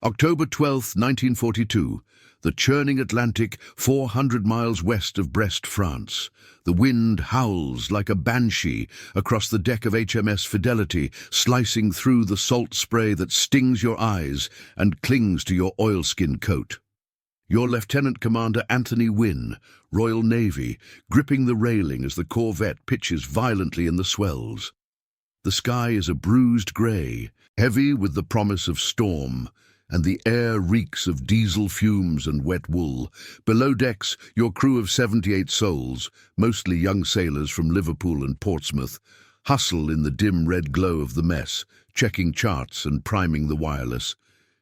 October 12, 1942. The churning Atlantic, 400 miles west of Brest, France. The wind howls like a banshee across the deck of HMS Fidelity, slicing through the salt spray that stings your eyes and clings to your oilskin coat. Your Lieutenant Commander Anthony Wynne, Royal Navy, gripping the railing as the corvette pitches violently in the swells. The sky is a bruised grey, heavy with the promise of storm, and the air reeks of diesel fumes and wet wool. Below decks, your crew of 78 souls, mostly young sailors from Liverpool and Portsmouth, hustle in the dim red glow of the mess, checking charts and priming the wireless.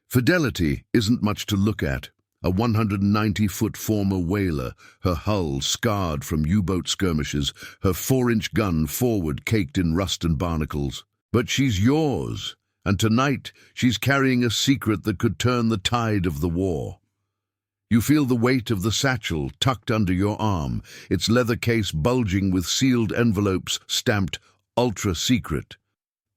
Fidelity isn't much to look at. A 190-foot former whaler, her hull scarred from U-boat skirmishes, her 4-inch gun forward caked in rust and barnacles. But she's yours. And tonight, she's carrying a secret that could turn the tide of the war. You feel the weight of the satchel tucked under your arm, its leather case bulging with sealed envelopes stamped Ultra Secret.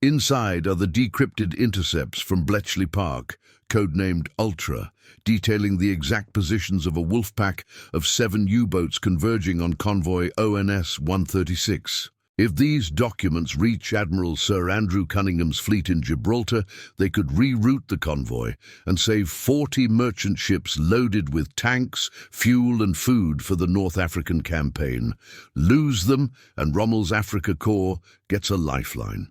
Inside are the decrypted intercepts from Bletchley Park, codenamed Ultra, detailing the exact positions of a wolfpack of 7 U-boats converging on convoy ONS 136. If these documents reach Admiral Sir Andrew Cunningham's fleet in Gibraltar, they could reroute the convoy and save 40 merchant ships loaded with tanks, fuel and food for the North African campaign. Lose them, and Rommel's Africa Corps gets a lifeline.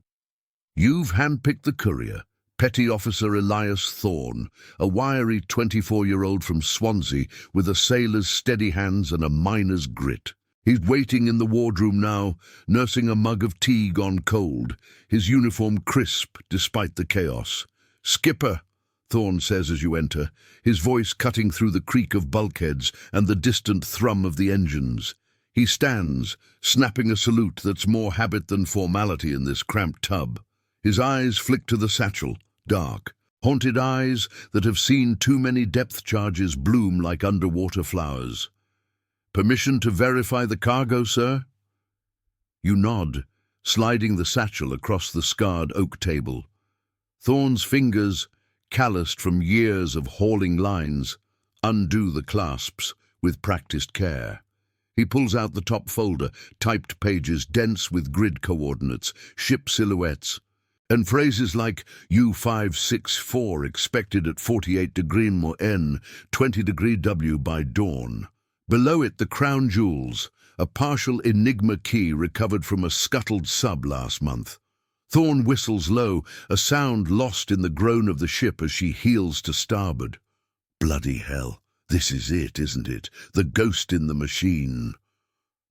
You've handpicked the courier, Petty Officer Elias Thorne, a wiry 24-year-old from Swansea with a sailor's steady hands and a miner's grit. He's waiting in the wardroom now, nursing a mug of tea gone cold, his uniform crisp despite the chaos. "Skipper," Thorne says as you enter, his voice cutting through the creak of bulkheads and the distant thrum of the engines. He stands, snapping a salute that's more habit than formality in this cramped tub. His eyes flick to the satchel, dark, haunted eyes that have seen too many depth charges bloom like underwater flowers. "Permission to verify the cargo, sir?" You nod, sliding the satchel across the scarred oak table. Thorne's fingers, calloused from years of hauling lines, undo the clasps with practiced care. He pulls out the top folder, typed pages dense with grid coordinates, ship silhouettes, and phrases like U564 expected at 48° N, 20° W by dawn. Below it, the crown jewels, a partial Enigma key recovered from a scuttled sub last month. Thorne whistles low, a sound lost in the groan of the ship as she heels to starboard. "Bloody hell, this is it, isn't it? The ghost in the machine."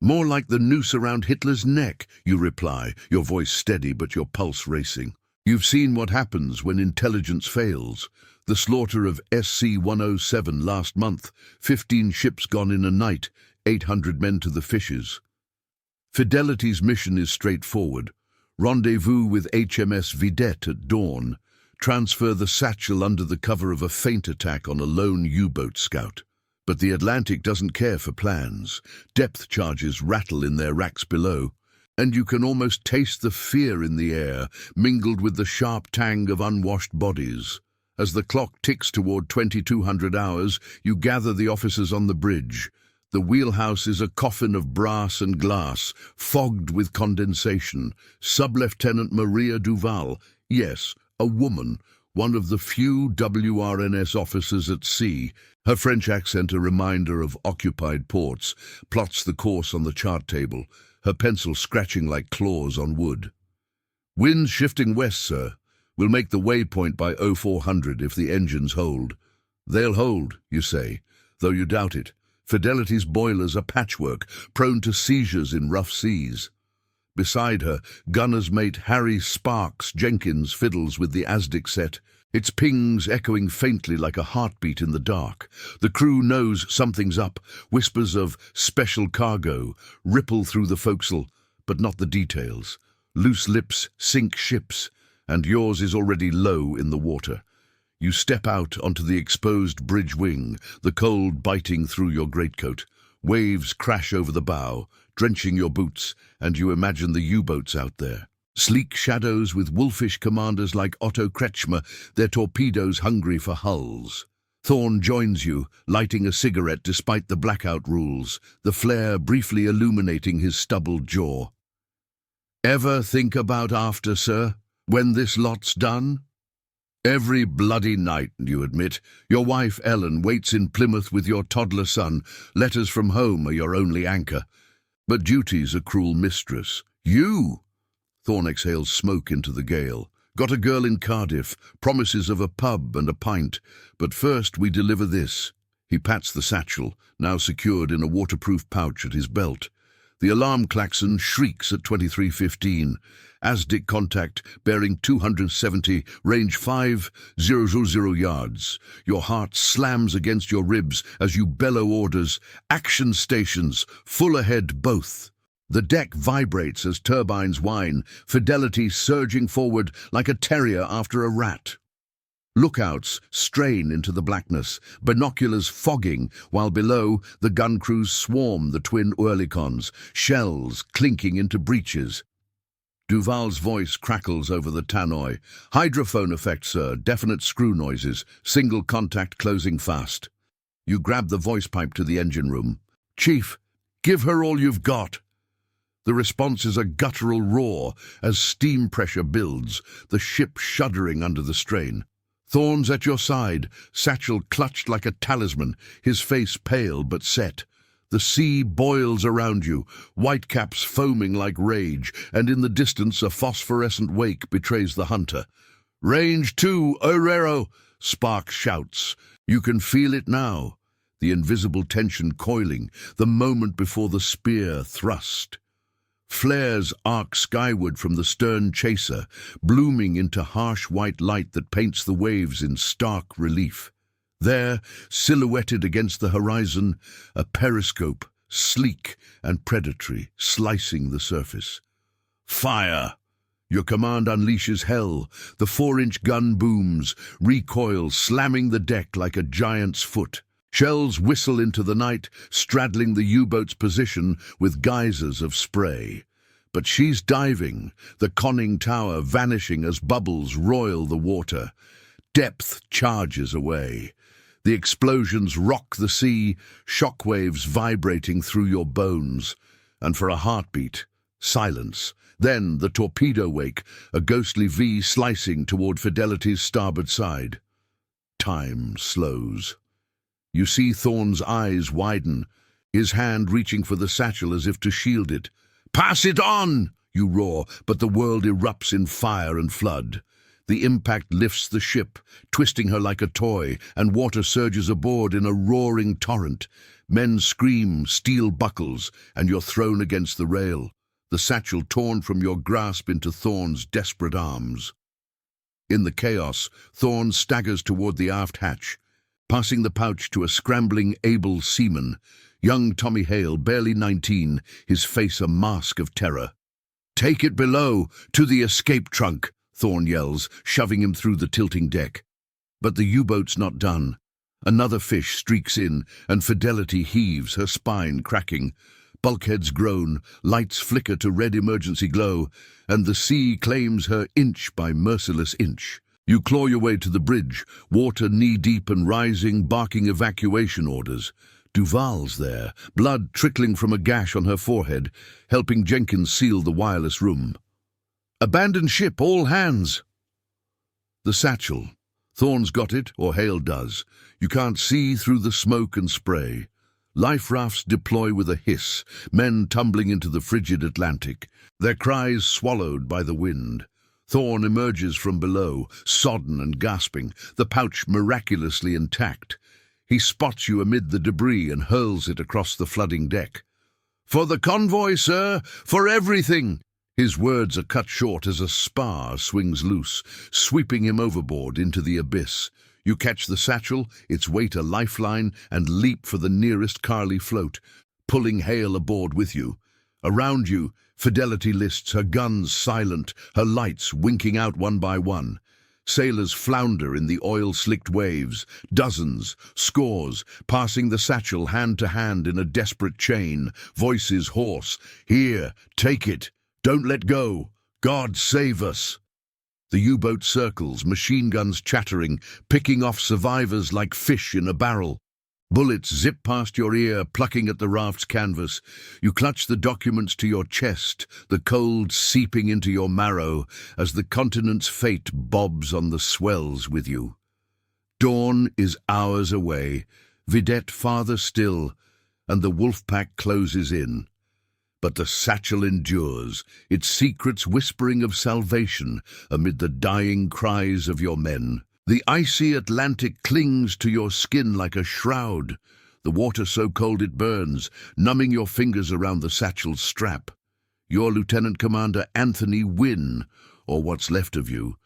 "More like the noose around Hitler's neck," you reply, your voice steady but your pulse racing. You've seen what happens when intelligence fails. The slaughter of SC-107 last month, 15 ships gone in a night, 800 men to the fishes. Fidelity's mission is straightforward. Rendezvous with HMS Vidette at dawn. Transfer the satchel under the cover of a feint attack on a lone U-boat scout. But the Atlantic doesn't care for plans. Depth charges rattle in their racks below, and you can almost taste the fear in the air, mingled with the sharp tang of unwashed bodies. As the clock ticks toward 2200 hours, you gather the officers on the bridge. The wheelhouse is a coffin of brass and glass, fogged with condensation. Sub-Lieutenant Maria Duval, yes, a woman, one of the few WRNS officers at sea, her French accent a reminder of occupied ports, plots the course on the chart table, her pencil scratching like claws on wood. "Wind's shifting west, sir. We'll make the waypoint by 0400 if the engines hold." "They'll hold," you say, though you doubt it. Fidelity's boilers are patchwork, prone to seizures in rough seas. Beside her, gunner's mate Harry Sparks Jenkins fiddles with the ASDIC set, its pings echoing faintly like a heartbeat in the dark. The crew knows something's up. Whispers of "special cargo" ripple through the forecastle, but not the details. Loose lips sink ships, and yours is already low in the water. You step out onto the exposed bridge wing, the cold biting through your greatcoat. Waves crash over the bow, drenching your boots, and you imagine the U-boats out there. Sleek shadows with wolfish commanders like Otto Kretschmer, their torpedoes hungry for hulls. Thorn joins you, lighting a cigarette despite the blackout rules, the flare briefly illuminating his stubbled jaw. "Ever think about after, sir, when this lot's done?" "Every bloody night," you admit. Your wife, Ellen, waits in Plymouth with your toddler son. Letters from home are your only anchor. But duty's a cruel mistress. You! Thorn exhales smoke into the gale. "Got a girl in Cardiff, promises of a pub and a pint. But first we deliver this." He pats the satchel, now secured in a waterproof pouch at his belt. The alarm klaxon shrieks at 23:15. ASDIC contact bearing 270, range 5,000 yards. Your heart slams against your ribs as you bellow orders. "Action stations, full ahead both." The deck vibrates as turbines whine, Fidelity surging forward like a terrier after a rat. Lookouts strain into the blackness, binoculars fogging, while below the gun crews swarm the twin Oerlikons, shells clinking into breaches. Duval's voice crackles over the tannoy. "Hydrophone effect, sir, definite screw noises, single contact closing fast." You grab the voice pipe to the engine room. "Chief, give her all you've got." The response is a guttural roar as steam pressure builds, the ship shuddering under the strain. Thorn's at your side, Satchel clutched like a talisman, his face pale but set. The sea boils around you, whitecaps foaming like rage, and in the distance a phosphorescent wake betrays the hunter. "Range 2, Herrero!" Spark shouts. You can feel it now, the invisible tension coiling, the moment before the spear thrust. Flares arc skyward from the stern chaser, blooming into harsh white light that paints the waves in stark relief. There, silhouetted against the horizon, a periscope, sleek and predatory, slicing the surface. "Fire!" Your command unleashes hell. The 4-inch gun booms, recoil slamming the deck like a giant's foot. Shells whistle into the night, straddling the U-boat's position with geysers of spray. But she's diving, the conning tower vanishing as bubbles roil the water. Depth charges away. The explosions rock the sea, shockwaves vibrating through your bones. And for a heartbeat, silence. Then the torpedo wake, a ghostly V slicing toward Fidelity's starboard side. Time slows. You see Thorn's eyes widen, his hand reaching for the satchel as if to shield it. "Pass it on!" you roar, but the world erupts in fire and flood. The impact lifts the ship, twisting her like a toy, and water surges aboard in a roaring torrent. Men scream, steel buckles, and you're thrown against the rail, the satchel torn from your grasp into Thorn's desperate arms. In the chaos, Thorn staggers toward the aft hatch, passing the pouch to a scrambling, able seaman, young Tommy Hale, barely 19, his face a mask of terror. "Take it below, to the escape trunk," Thorn yells, shoving him through the tilting deck. But the U-boat's not done. Another fish streaks in, and Fidelity heaves, her spine cracking. Bulkheads groan, lights flicker to red emergency glow, and the sea claims her inch by merciless inch. You claw your way to the bridge, water knee-deep and rising, barking evacuation orders. Duval's there, blood trickling from a gash on her forehead, helping Jenkins seal the wireless room. "Abandon ship, all hands!" The satchel. Thorn's got it, or Hale does. You can't see through the smoke and spray. Life rafts deploy with a hiss, men tumbling into the frigid Atlantic, their cries swallowed by the wind. Thorn emerges from below, sodden and gasping, the pouch miraculously intact. He spots you amid the debris and hurls it across the flooding deck. "For the convoy, sir! For everything!" His words are cut short as a spar swings loose, sweeping him overboard into the abyss. You catch the satchel, its weight a lifeline, and leap for the nearest Carly float, pulling Hale aboard with you. Around you, Fidelity lists, her guns silent, her lights winking out one by one. Sailors flounder in the oil-slicked waves, dozens, scores, passing the satchel hand to hand in a desperate chain, voices hoarse. "Here, take it, don't let go, God save us! The U-boat circles, machine guns chattering, picking off survivors like fish in a barrel. Bullets zip past your ear, plucking at the raft's canvas. You clutch the documents to your chest, the cold seeping into your marrow as the continent's fate bobs on the swells with you. Dawn is hours away, Vidette farther still, and the wolf-pack closes in. But the Satchel endures, its secrets whispering of salvation amid the dying cries of your men. The icy Atlantic clings to your skin like a shroud, the water so cold it burns, numbing your fingers around the Satchel's strap. Your Lieutenant Commander Anthony Wynne, or what's left of you,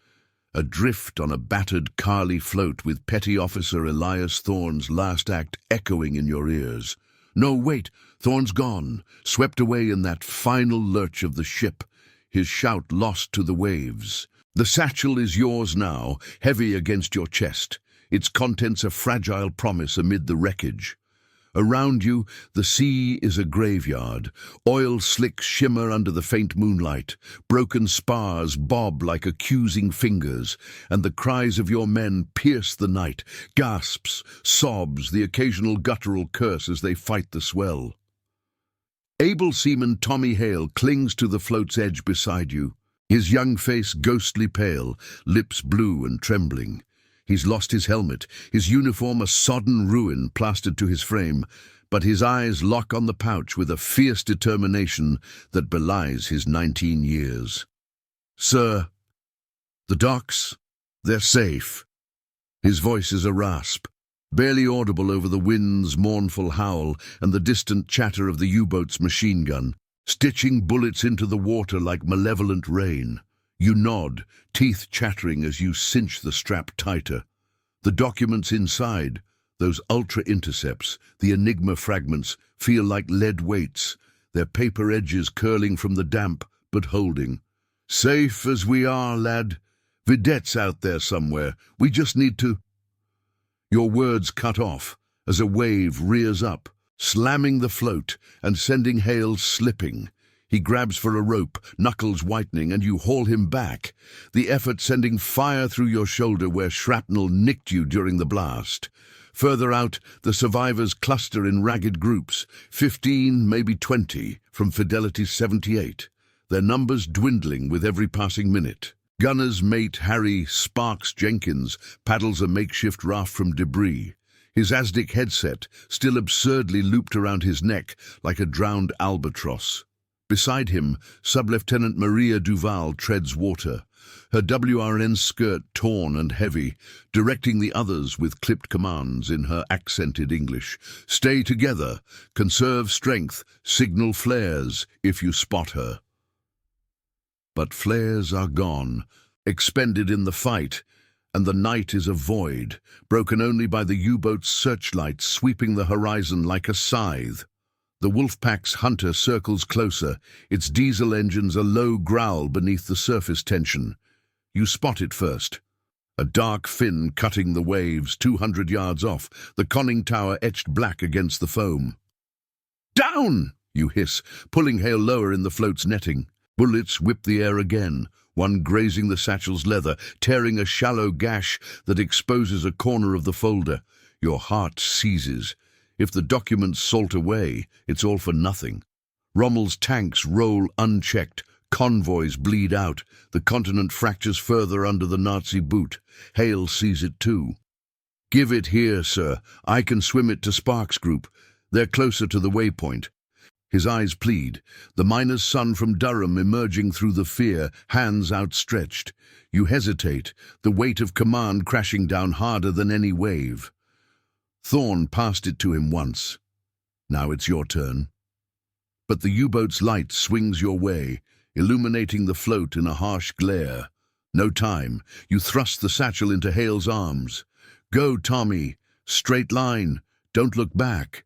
adrift on a battered Carly float with Petty Officer Elias Thorne's last act echoing in your ears. No, wait, Thorne's gone, swept away in that final lurch of the ship, his shout lost to the waves. The Satchel is yours now, heavy against your chest, its contents a fragile promise amid the wreckage. Around you, the sea is a graveyard. Oil slicks shimmer under the faint moonlight. Broken spars bob like accusing fingers, and the cries of your men pierce the night. Gasps, sobs, the occasional guttural curse as they fight the swell. Able seaman Tommy Hale clings to the float's edge beside you, his young face ghostly pale, lips blue and trembling. He's lost his helmet, his uniform a sodden ruin plastered to his frame, but his eyes lock on the pouch with a fierce determination that belies his 19 years. "Sir, the docks, they're safe." His voice is a rasp, barely audible over the wind's mournful howl and the distant chatter of the U-boat's machine gun, stitching bullets into the water like malevolent rain. You nod, teeth chattering as you cinch the strap tighter. The documents inside, those ultra-intercepts, the Enigma fragments, feel like lead weights, their paper edges curling from the damp, but holding. "Safe as we are, lad. Vidette's out there somewhere. We just need to—" Your words cut off as a wave rears up, slamming the float and sending Hale slipping. He grabs for a rope, knuckles whitening, and you haul him back, the effort sending fire through your shoulder where shrapnel nicked you during the blast. Further out, the survivors cluster in ragged groups, 15, maybe 20, from Fidelity 78, their numbers dwindling with every passing minute. Gunner's mate Harry Sparks Jenkins paddles a makeshift raft from debris, his ASDIC headset still absurdly looped around his neck like a drowned albatross. Beside him, Sub-Lieutenant Maria Duval treads water, her WRN skirt torn and heavy, directing the others with clipped commands in her accented English. "Stay together, conserve strength, signal flares if you spot her." But flares are gone, expended in the fight, and the night is a void, broken only by the U-boat's searchlights sweeping the horizon like a scythe. The Wolfpack's hunter circles closer, its diesel engines a low growl beneath the surface tension. You spot it first. A dark fin cutting the waves 200 yards off, the conning tower etched black against the foam. "Down!" you hiss, pulling Hale lower in the float's netting. Bullets whip the air again, one grazing the Satchel's leather, tearing a shallow gash that exposes a corner of the folder. Your heart seizes. If the documents salt away, it's all for nothing. Rommel's tanks roll unchecked, convoys bleed out, the continent fractures further under the Nazi boot. Hale sees it too. "Give it here, sir. I can swim it to Sparks' group. They're closer to the waypoint." His eyes plead, the miner's son from Durham emerging through the fear, hands outstretched. You hesitate, the weight of command crashing down harder than any wave. Thorne passed it to him once. Now it's your turn. But the U-boat's light swings your way, illuminating the float in a harsh glare. No time. You thrust the Satchel into Hale's arms. "Go, Tommy. Straight line. Don't look back."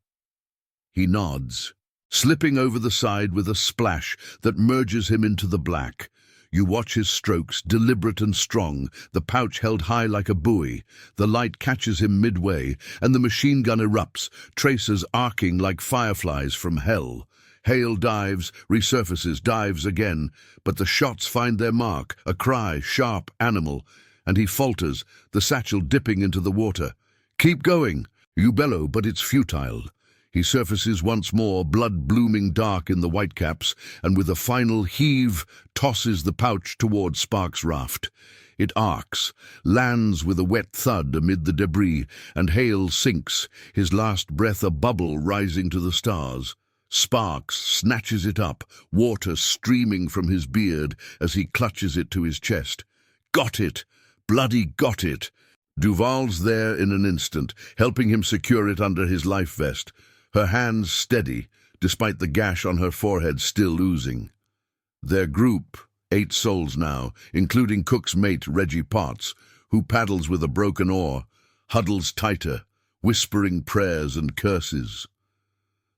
He nods, slipping over the side with a splash that merges him into the black. You watch his strokes, deliberate and strong, the pouch held high like a buoy. The light catches him midway, and the machine gun erupts, tracers arcing like fireflies from hell. Hale dives, resurfaces, dives again, but the shots find their mark, a cry, sharp, animal, and he falters, the satchel dipping into the water. "Keep going!" You bellow, but it's futile. He surfaces once more, blood blooming dark in the whitecaps, and with a final heave, tosses the pouch toward Sparks' raft. It arcs, lands with a wet thud amid the debris, and Hale sinks, his last breath a bubble rising to the stars. Sparks snatches it up, water streaming from his beard as he clutches it to his chest. Got it! Bloody got it! Duval's there in an instant, helping him secure it under his life vest, her hands steady, despite the gash on her forehead still oozing. Their group, 8 souls now, including Cook's mate Reggie Potts, who paddles with a broken oar, huddles tighter, whispering prayers and curses.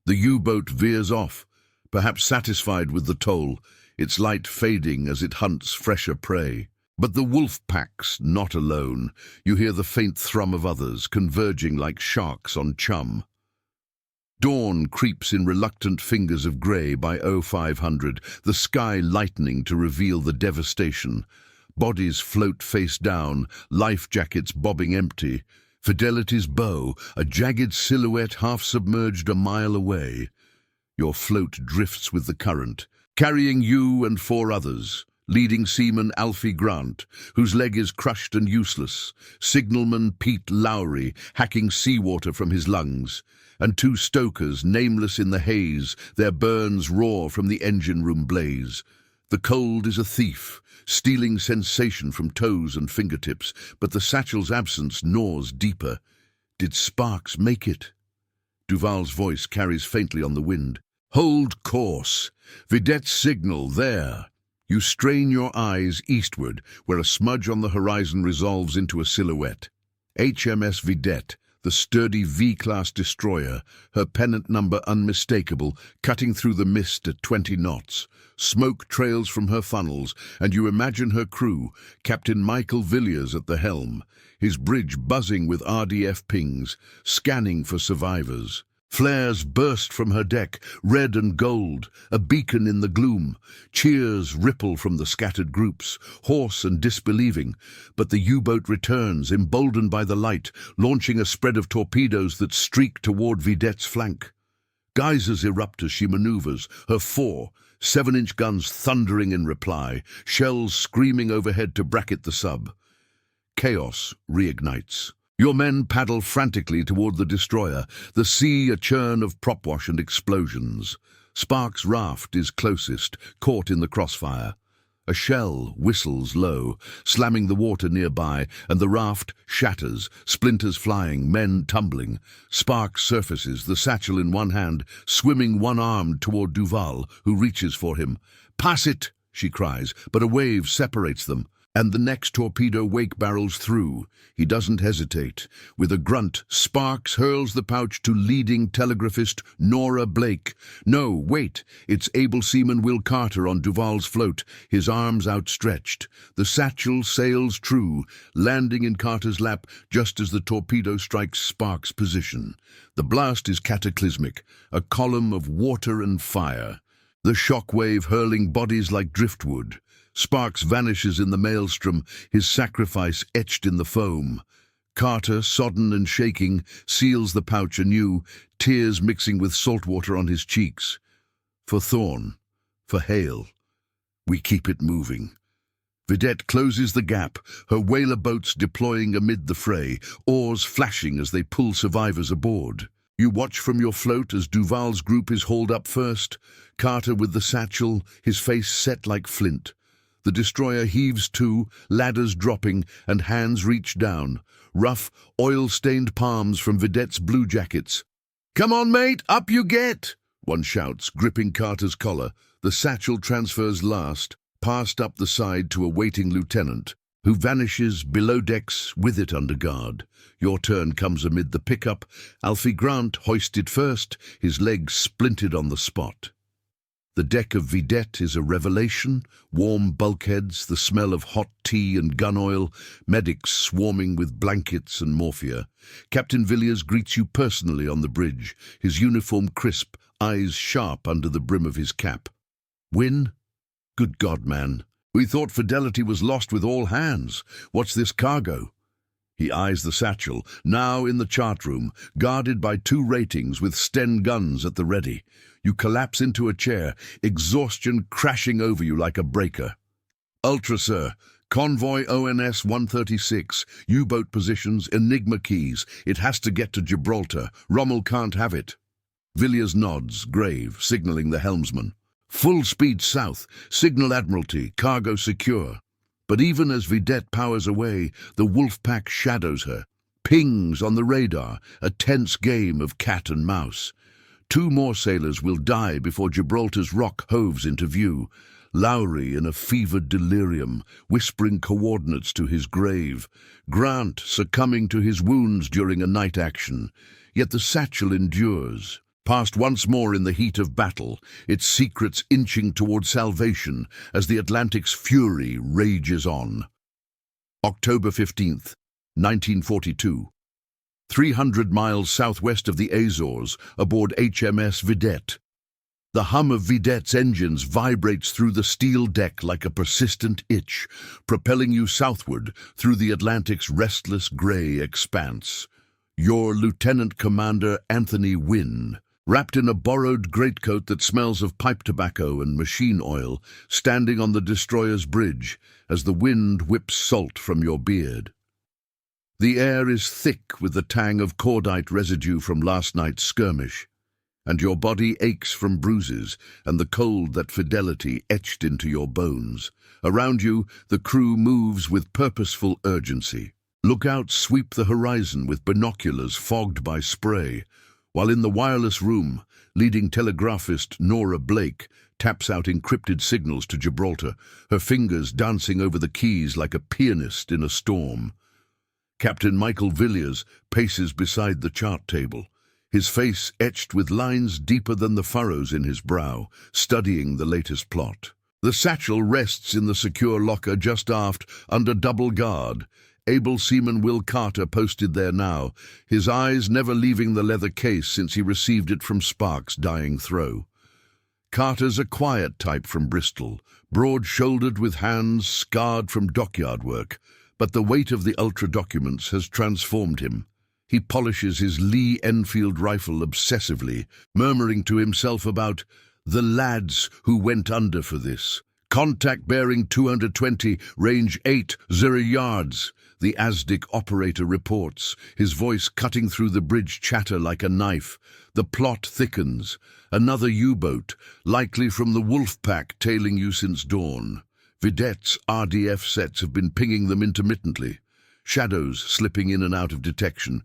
The U-boat veers off, perhaps satisfied with the toll, its light fading as it hunts fresher prey. But the wolfpacks not alone. You hear the faint thrum of others, converging like sharks on chum. Dawn creeps in reluctant fingers of grey by 0500, the sky lightening to reveal the devastation. Bodies float face down, life jackets bobbing empty. Fidelity's bow, a jagged silhouette half-submerged a mile away. Your float drifts with the current, carrying you and 4 others. Leading seaman Alfie Grant, whose leg is crushed and useless, signalman Pete Lowry, hacking seawater from his lungs, and 2 stokers, nameless in the haze, their burns roar from the engine room blaze. The cold is a thief, stealing sensation from toes and fingertips, but the satchel's absence gnaws deeper. Did Sparks make it? Duval's voice carries faintly on the wind. Hold course. Vidette's signal, there. You strain your eyes eastward, where a smudge on the horizon resolves into a silhouette. HMS Vidette, the sturdy V-class destroyer, her pennant number unmistakable, cutting through the mist at 20 knots. Smoke trails from her funnels, and you imagine her crew, Captain Michael Villiers at the helm, his bridge buzzing with RDF pings, scanning for survivors. Flares burst from her deck, red and gold, a beacon in the gloom. Cheers ripple from the scattered groups, hoarse and disbelieving. But the U-boat returns, emboldened by the light, launching a spread of torpedoes that streak toward Vidette's flank. Geysers erupt as she maneuvers, her 4 7-inch guns thundering in reply, shells screaming overhead to bracket the sub. Chaos reignites. Your men paddle frantically toward the destroyer, the sea a churn of propwash and explosions. Sparks' raft is closest, caught in the crossfire. A shell whistles low, slamming the water nearby, and the raft shatters, splinters flying, men tumbling. Sparks surfaces, the satchel in one hand, swimming one-armed toward Duval, who reaches for him. "Pass it!" she cries, but a wave separates them. And the next torpedo wake barrels through. He doesn't hesitate. With a grunt, Sparks hurls the pouch to leading telegraphist Nora Blake. No, wait, it's able seaman Will Carter on Duval's float, his arms outstretched. The satchel sails true, landing in Carter's lap just as the torpedo strikes Sparks' position. The blast is cataclysmic, a column of water and fire. The shockwave hurling bodies like driftwood. Sparks vanishes in the maelstrom, his sacrifice etched in the foam. Carter, sodden and shaking, seals the pouch anew, tears mixing with salt water on his cheeks. For Thorn, for Hale, we keep it moving. Vidette closes the gap, her whaler boats deploying amid the fray, oars flashing as they pull survivors aboard. You watch from your float as Duval's group is hauled up first, Carter with the satchel, his face set like flint. The destroyer heaves to, ladders dropping, and hands reach down. Rough, oil-stained palms from Vidette's blue jackets. "Come on, mate, up you get!" one shouts, gripping Carter's collar. The satchel transfers last, passed up the side to a waiting lieutenant, who vanishes below decks with it under guard. Your turn comes amid the pickup. Alfie Grant hoisted first, his legs splintered on the spot. The deck of Vidette is a revelation, warm bulkheads, the smell of hot tea and gun oil, medics swarming with blankets and morphia. Captain Villiers greets you personally on the bridge, his uniform crisp, eyes sharp under the brim of his cap. Win? Good God, man. We thought Fidelity was lost with all hands. What's this cargo? He eyes the Satchel, now in the chart room, guarded by 2 ratings with Sten guns at the ready. You collapse into a chair, exhaustion crashing over you like a breaker. Ultra, sir. Convoy ONS 136. U-boat positions, Enigma keys. It has to get to Gibraltar. Rommel can't have it. Villiers nods, grave, signaling the helmsman. Full speed south. Signal Admiralty. Cargo secure. But even as Vidette powers away, the wolfpack shadows her. Pings on the radar, a tense game of cat and mouse. 2 more sailors will die before Gibraltar's rock hoves into view. Lowry in a fevered delirium, whispering coordinates to his grave. Grant succumbing to his wounds during a night action. Yet the Satchel endures. Passed once more in the heat of battle, its secrets inching toward salvation as the Atlantic's fury rages on. October 15th, 1942. 300 miles southwest of the Azores, aboard HMS Vidette. The hum of Vidette's engines vibrates through the steel deck like a persistent itch, propelling you southward through the Atlantic's restless gray expanse. Your Lieutenant Commander Anthony Wynne, wrapped in a borrowed greatcoat that smells of pipe tobacco and machine oil, standing on the destroyer's bridge as the wind whips salt from your beard. The air is thick with the tang of cordite residue from last night's skirmish, and your body aches from bruises and the cold that Fidelity etched into your bones. Around you, the crew moves with purposeful urgency. Lookouts sweep the horizon with binoculars fogged by spray, while in the wireless room, leading telegraphist Nora Blake taps out encrypted signals to Gibraltar, her fingers dancing over the keys like a pianist in a storm. Captain Michael Villiers paces beside the chart table, his face etched with lines deeper than the furrows in his brow, studying the latest plot. The Satchel rests in the secure locker just aft, under double guard. Able seaman Will Carter posted there now, his eyes never leaving the leather case since he received it from Sparks' dying throw. Carter's a quiet type from Bristol, broad-shouldered with hands scarred from dockyard work, but the weight of the ultra documents has transformed him. He polishes his Lee Enfield rifle obsessively, murmuring to himself about the lads who went under for this. Contact bearing 220, range 80 yards. The ASDIC operator reports, his voice cutting through the bridge chatter like a knife. The plot thickens. Another U-boat, likely from the Wolfpack, tailing you since dawn. Vidette's RDF sets have been pinging them intermittently, shadows slipping in and out of detection.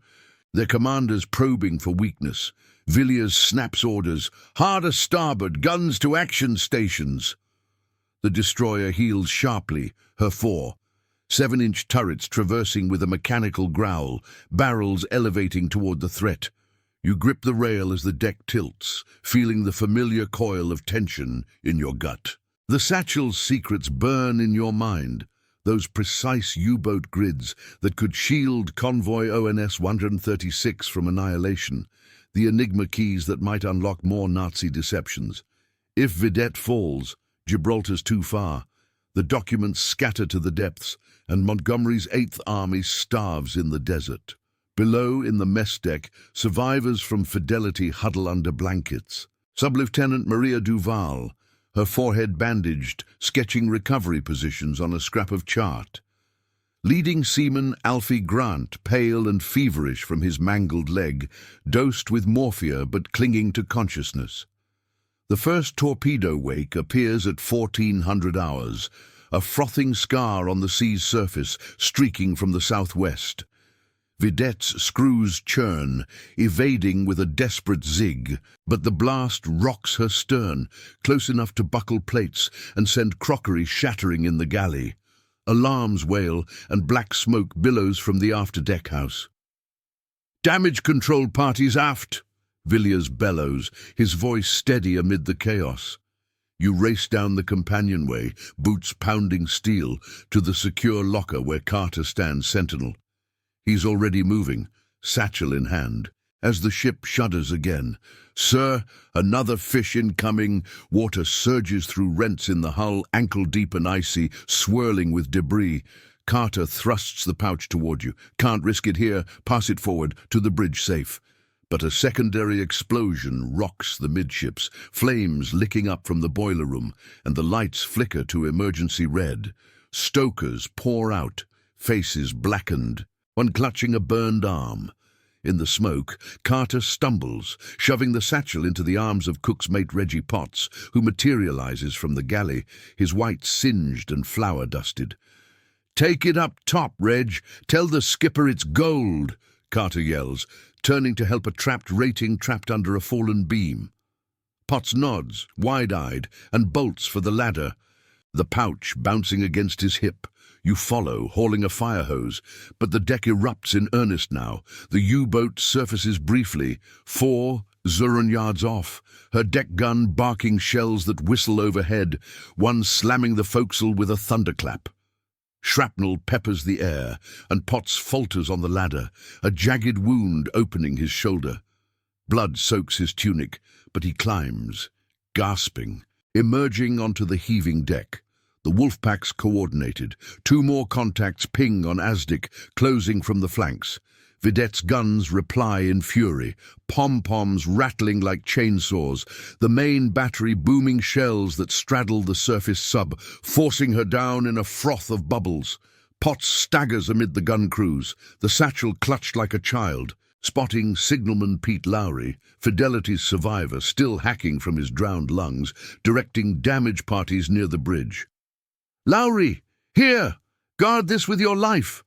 Their commanders probing for weakness. Villiers snaps orders, hard a starboard, guns to action stations. The destroyer heels sharply, her fore. 7-inch turrets traversing with a mechanical growl, barrels elevating toward the threat. You grip the rail as the deck tilts, feeling the familiar coil of tension in your gut. The Satchel's secrets burn in your mind, those precise U-boat grids that could shield convoy ONS 136 from annihilation, the Enigma keys that might unlock more Nazi deceptions. If Vidette falls, Gibraltar's too far. The documents scatter to the depths, and Montgomery's 8th Army starves in the desert. Below, in the mess deck, survivors from Fidelity huddle under blankets. Sub-Lieutenant Maria Duval, her forehead bandaged, sketching recovery positions on a scrap of chart. Leading seaman Alfie Grant, pale and feverish from his mangled leg, dosed with morphia but clinging to consciousness. The first torpedo wake appears at 1400 hours, a frothing scar on the sea's surface streaking from the southwest. Vidette's screws churn, evading with a desperate zig, but the blast rocks her stern, close enough to buckle plates and send crockery shattering in the galley. Alarms wail, and black smoke billows from the after-deck house. "Damage control parties aft!" Villiers bellows, his voice steady amid the chaos. You race down the companionway, boots pounding steel, to the secure locker where Carter stands sentinel. He's already moving, satchel in hand. As the ship shudders again, "Sir, another fish incoming." Water surges through rents in the hull, ankle-deep and icy, swirling with debris. Carter thrusts the pouch toward you. "Can't risk it here. Pass it forward, to the bridge safe." But a secondary explosion rocks the midships, flames licking up from the boiler room, and the lights flicker to emergency red. Stokers pour out, faces blackened, one clutching a burned arm. In the smoke, Carter stumbles, shoving the satchel into the arms of cook's mate Reggie Potts, who materializes from the galley, his white singed and flour-dusted. "Take it up top, Reg. Tell the skipper it's gold," Carter yells, turning to help a trapped rating trapped under a fallen beam. Potts nods, wide-eyed, and bolts for the ladder, the pouch bouncing against his hip. You follow, hauling a fire hose, but the deck erupts in earnest now. The U-boat surfaces briefly, 4 yards off, her deck gun barking shells that whistle overhead, one slamming the forecastle with a thunderclap. Shrapnel peppers the air, and Potts falters on the ladder, a jagged wound opening his shoulder. Blood soaks his tunic, but he climbs, gasping, emerging onto the heaving deck. The wolfpacks coordinated. 2 more contacts ping on Azdic, closing from the flanks. Vedette's guns reply in fury, pom-poms rattling like chainsaws, the main battery booming shells that straddle the surface sub, forcing her down in a froth of bubbles. Potts staggers amid the gun crews, the satchel clutched like a child, spotting signalman Pete Lowry, Fidelity's survivor, still hacking from his drowned lungs, directing damage parties near the bridge. "Lowry, here! Guard this with your life!"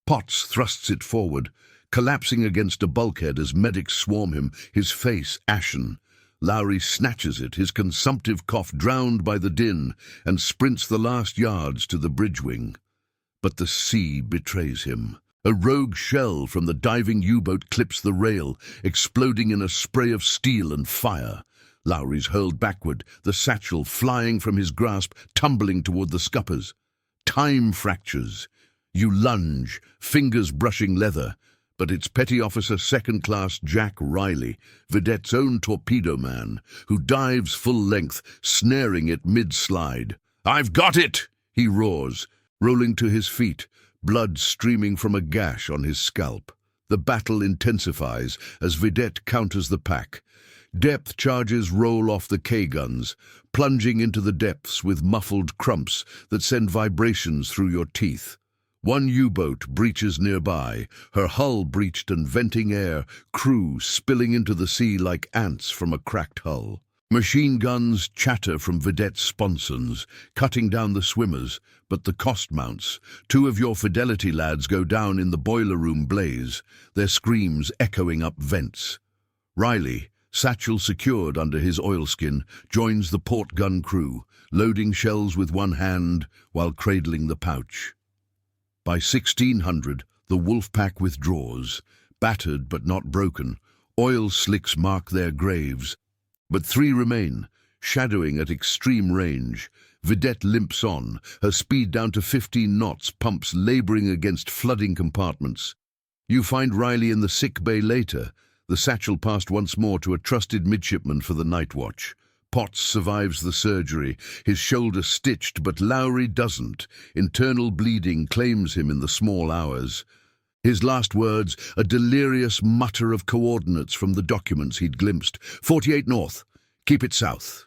Potts thrusts it forward, collapsing against a bulkhead as medics swarm him, his face ashen. Lowry snatches it, his consumptive cough drowned by the din, and sprints the last yards to the bridge wing. But the sea betrays him. A rogue shell from the diving U-boat clips the rail, exploding in a spray of steel and fire. Lowry's hurled backward, the satchel flying from his grasp, tumbling toward the scuppers. Time fractures. You lunge, fingers brushing leather, but it's Petty Officer Second Class Jack Riley, Vedette's own torpedo man, who dives full length, snaring it mid-slide. "I've got it!" he roars, rolling to his feet, blood streaming from a gash on his scalp. The battle intensifies as Vedette counters the pack. Depth charges roll off the K-guns, plunging into the depths with muffled crumps that send vibrations through your teeth. One U-boat breaches nearby, her hull breached and venting air, crew spilling into the sea like ants from a cracked hull. Machine guns chatter from Vedette's sponsons, cutting down the swimmers, but the cost mounts. 2 of your Fidelity lads go down in the boiler room blaze, their screams echoing up vents. Riley, satchel secured under his oilskin, joins the port gun crew, loading shells with one hand while cradling the pouch. By 1600, the Wolfpack withdraws, battered but not broken. Oil slicks mark their graves, but 3 remain, shadowing at extreme range. Vedette limps on, her speed down to 15 knots, pumps laboring against flooding compartments. You find Riley in the sick bay later, the satchel passed once more to a trusted midshipman for the night watch. Potts survives the surgery, his shoulder stitched, but Lowry doesn't. Internal bleeding claims him in the small hours. His last words, a delirious mutter of coordinates from the documents he'd glimpsed. 48 north. Keep it south.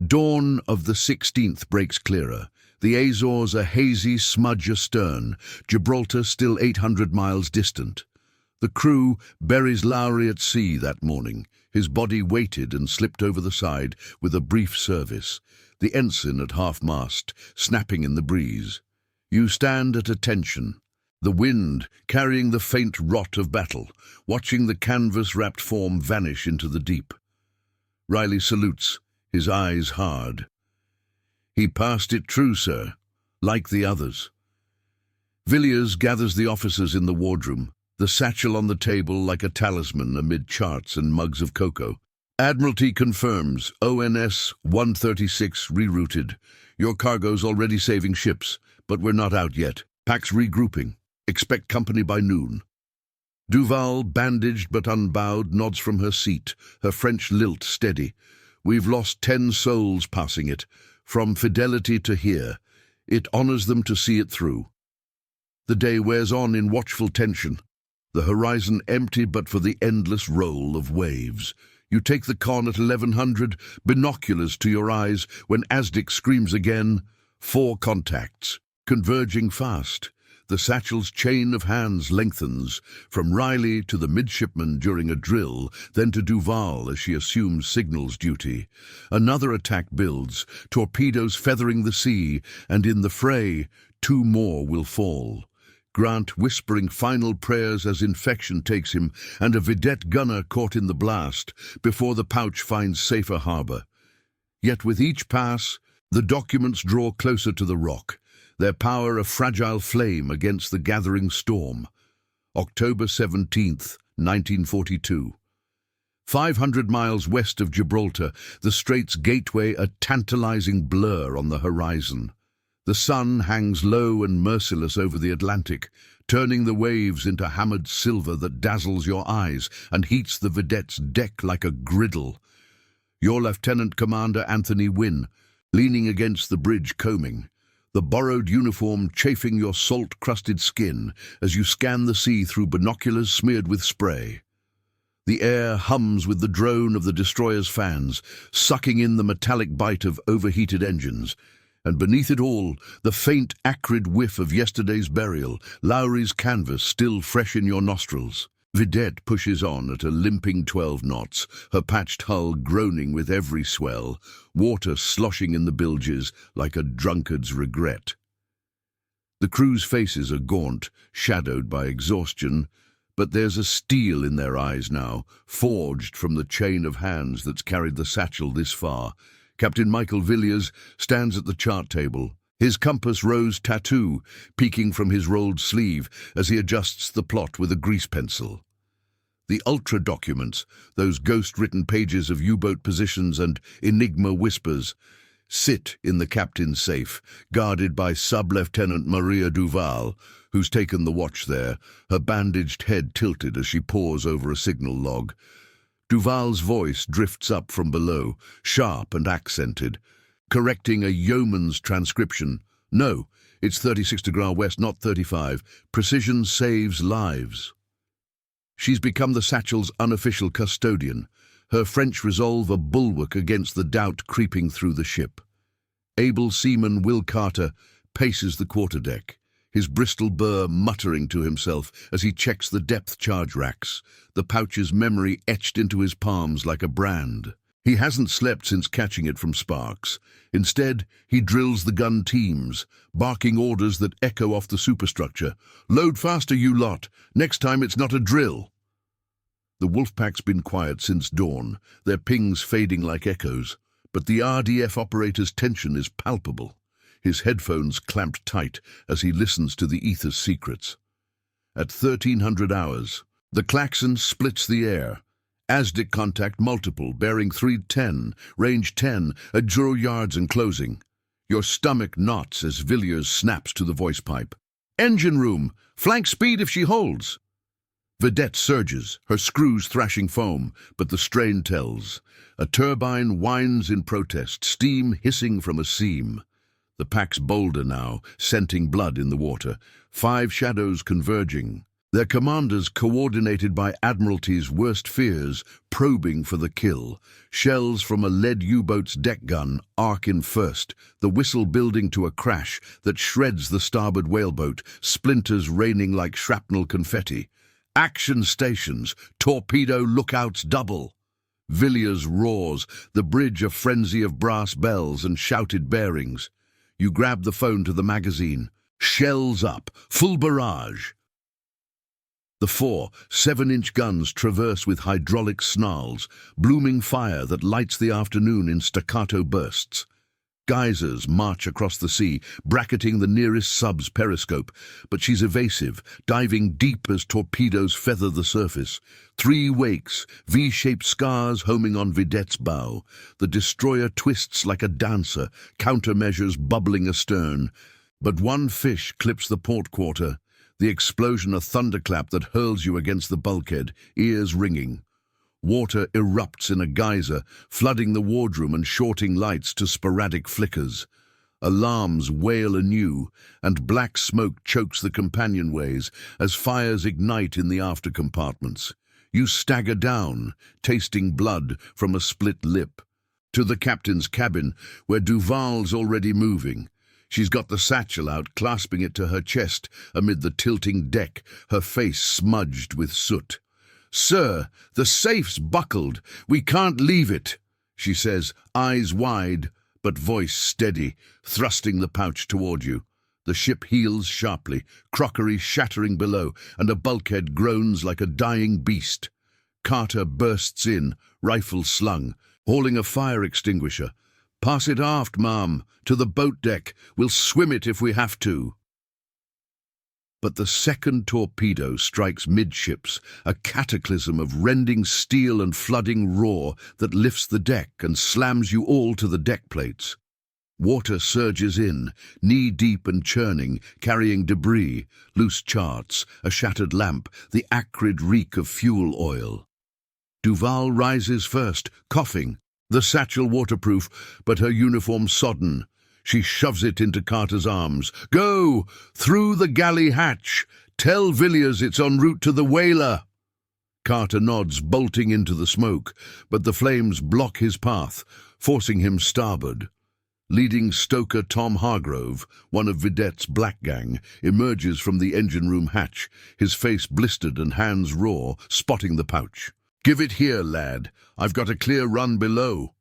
Dawn of the 16th breaks clearer. The Azores a hazy smudge astern, Gibraltar still 800 miles distant. The crew buries Lowry at sea that morning. His body weighted and slipped over the side with a brief service, the ensign at half-mast, snapping in the breeze. You stand at attention, the wind carrying the faint rot of battle, watching the canvas-wrapped form vanish into the deep. Riley salutes, his eyes hard. "He passed it true, sir, like the others." Villiers gathers the officers in the wardroom, the satchel on the table like a talisman amid charts and mugs of cocoa. Admiralty confirms ONS 136 rerouted. Your cargo's already saving ships, but we're not out yet. Packs regrouping. Expect company by noon. Duval, bandaged but unbowed, nods from her seat, her French lilt steady. We've lost 10 souls passing it, from Fidelity to here. It honors them to see it through. The day wears on in watchful tension, the horizon empty but for the endless roll of waves. You take the con at 1100, binoculars to your eyes, when Azdic screams again. 4 contacts, converging fast. The Satchel's chain of hands lengthens, from Riley to the midshipman during a drill, then to Duval as she assumes signals duty. Another attack builds, torpedoes feathering the sea, and in the fray, 2 more will fall. Grant whispering final prayers as infection takes him, and a vidette gunner caught in the blast, before the pouch finds safer harbor. Yet with each pass, the documents draw closer to the rock, their power a fragile flame against the gathering storm. October 17th, 1942. 500 miles west of Gibraltar, the Strait's gateway a tantalizing blur on the horizon. The sun hangs low and merciless over the Atlantic, turning the waves into hammered silver that dazzles your eyes and heats the vedette's deck like a griddle. Your Lieutenant Commander Anthony Wynne, leaning against the bridge combing, the borrowed uniform chafing your salt-crusted skin as you scan the sea through binoculars smeared with spray. The air hums with the drone of the destroyer's fans, sucking in the metallic bite of overheated engines, and beneath it all, the faint, acrid whiff of yesterday's burial, Lowry's canvas still fresh in your nostrils. Vidette pushes on at a limping 12 knots, her patched hull groaning with every swell, water sloshing in the bilges like a drunkard's regret. The crew's faces are gaunt, shadowed by exhaustion, but there's a steel in their eyes now, forged from the chain of hands that's carried the Satchel this far. Captain Michael Villiers stands at the chart table, his compass rose tattoo peeking from his rolled sleeve as he adjusts the plot with a grease pencil. The ultra documents, those ghost-written pages of U-boat positions and Enigma whispers, sit in the captain's safe, guarded by Sub-Lieutenant Maria Duval, who's taken the watch there, her bandaged head tilted as she pores over a signal log. Duval's voice drifts up from below, sharp and accented, correcting a yeoman's transcription. No, it's 36° west, not 35. Precision saves lives. She's become the Satchel's unofficial custodian, her French resolve a bulwark against the doubt creeping through the ship. Able seaman Will Carter paces the quarterdeck, his Bristol burr muttering to himself as he checks the depth charge racks, the pouch's memory etched into his palms like a brand. He hasn't slept since catching it from Sparks. Instead, he drills the gun teams, barking orders that echo off the superstructure. Load faster, you lot. Next time it's not a drill. The wolfpack's been quiet since dawn, their pings fading like echoes, but the RDF operator's tension is palpable, his headphones clamped tight as he listens to the ether's secrets. At 1300 hours, the klaxon splits the air. Azdic contact multiple, bearing 310, range 10, at 0 yards and closing. Your stomach knots as Villiers snaps to the voice pipe. Engine room, flank speed if she holds. Vidette surges, her screws thrashing foam, but the strain tells. A turbine whines in protest, steam hissing from a seam. The pack's bolder now, scenting blood in the water, 5 shadows converging. Their commanders coordinated by Admiralty's worst fears, probing for the kill. Shells from a lead U-boat's deck gun arc in first, the whistle building to a crash that shreds the starboard whaleboat, splinters raining like shrapnel confetti. Action stations, torpedo lookouts double. Villiers roars, the bridge a frenzy of brass bells and shouted bearings. You grab the phone to the magazine. Shells up, full barrage. The 4 7-inch guns traverse with hydraulic snarls, blooming fire that lights the afternoon in staccato bursts. Geysers march across the sea, bracketing the nearest sub's periscope, but she's evasive, diving deep as torpedoes feather the surface. 3 wakes, V-shaped scars homing on Vedette's bow. The destroyer twists like a dancer, countermeasures bubbling astern. But one fish clips the port quarter, the explosion a thunderclap that hurls you against the bulkhead, ears ringing. Water erupts in a geyser, flooding the wardroom and shorting lights to sporadic flickers. Alarms wail anew, and black smoke chokes the companionways as fires ignite in the after compartments. You stagger down, tasting blood from a split lip, to the captain's cabin, where Duval's already moving. She's got the satchel out, clasping it to her chest amid the tilting deck, her face smudged with soot. "Sir, the safe's buckled. We can't leave it," she says, eyes wide, but voice steady, thrusting the pouch toward you. The ship heels sharply, crockery shattering below, and a bulkhead groans like a dying beast. Carter bursts in, rifle slung, hauling a fire extinguisher. "Pass it aft, ma'am, to the boat deck. We'll swim it if we have to." But the second torpedo strikes midships, a cataclysm of rending steel and flooding roar that lifts the deck and slams you all to the deck plates. Water surges in, knee-deep and churning, carrying debris, loose charts, a shattered lamp, the acrid reek of fuel oil. Duval rises first, coughing, the satchel waterproof, but her uniform sodden. She shoves it into Carter's arms. "Go! Through the galley hatch! Tell Villiers it's en route to the whaler!" Carter nods, bolting into the smoke, but the flames block his path, forcing him starboard. Leading stoker Tom Hargrove, one of Vedette's black gang, emerges from the engine room hatch, his face blistered and hands raw, spotting the pouch. "Give it here, lad. I've got a clear run below."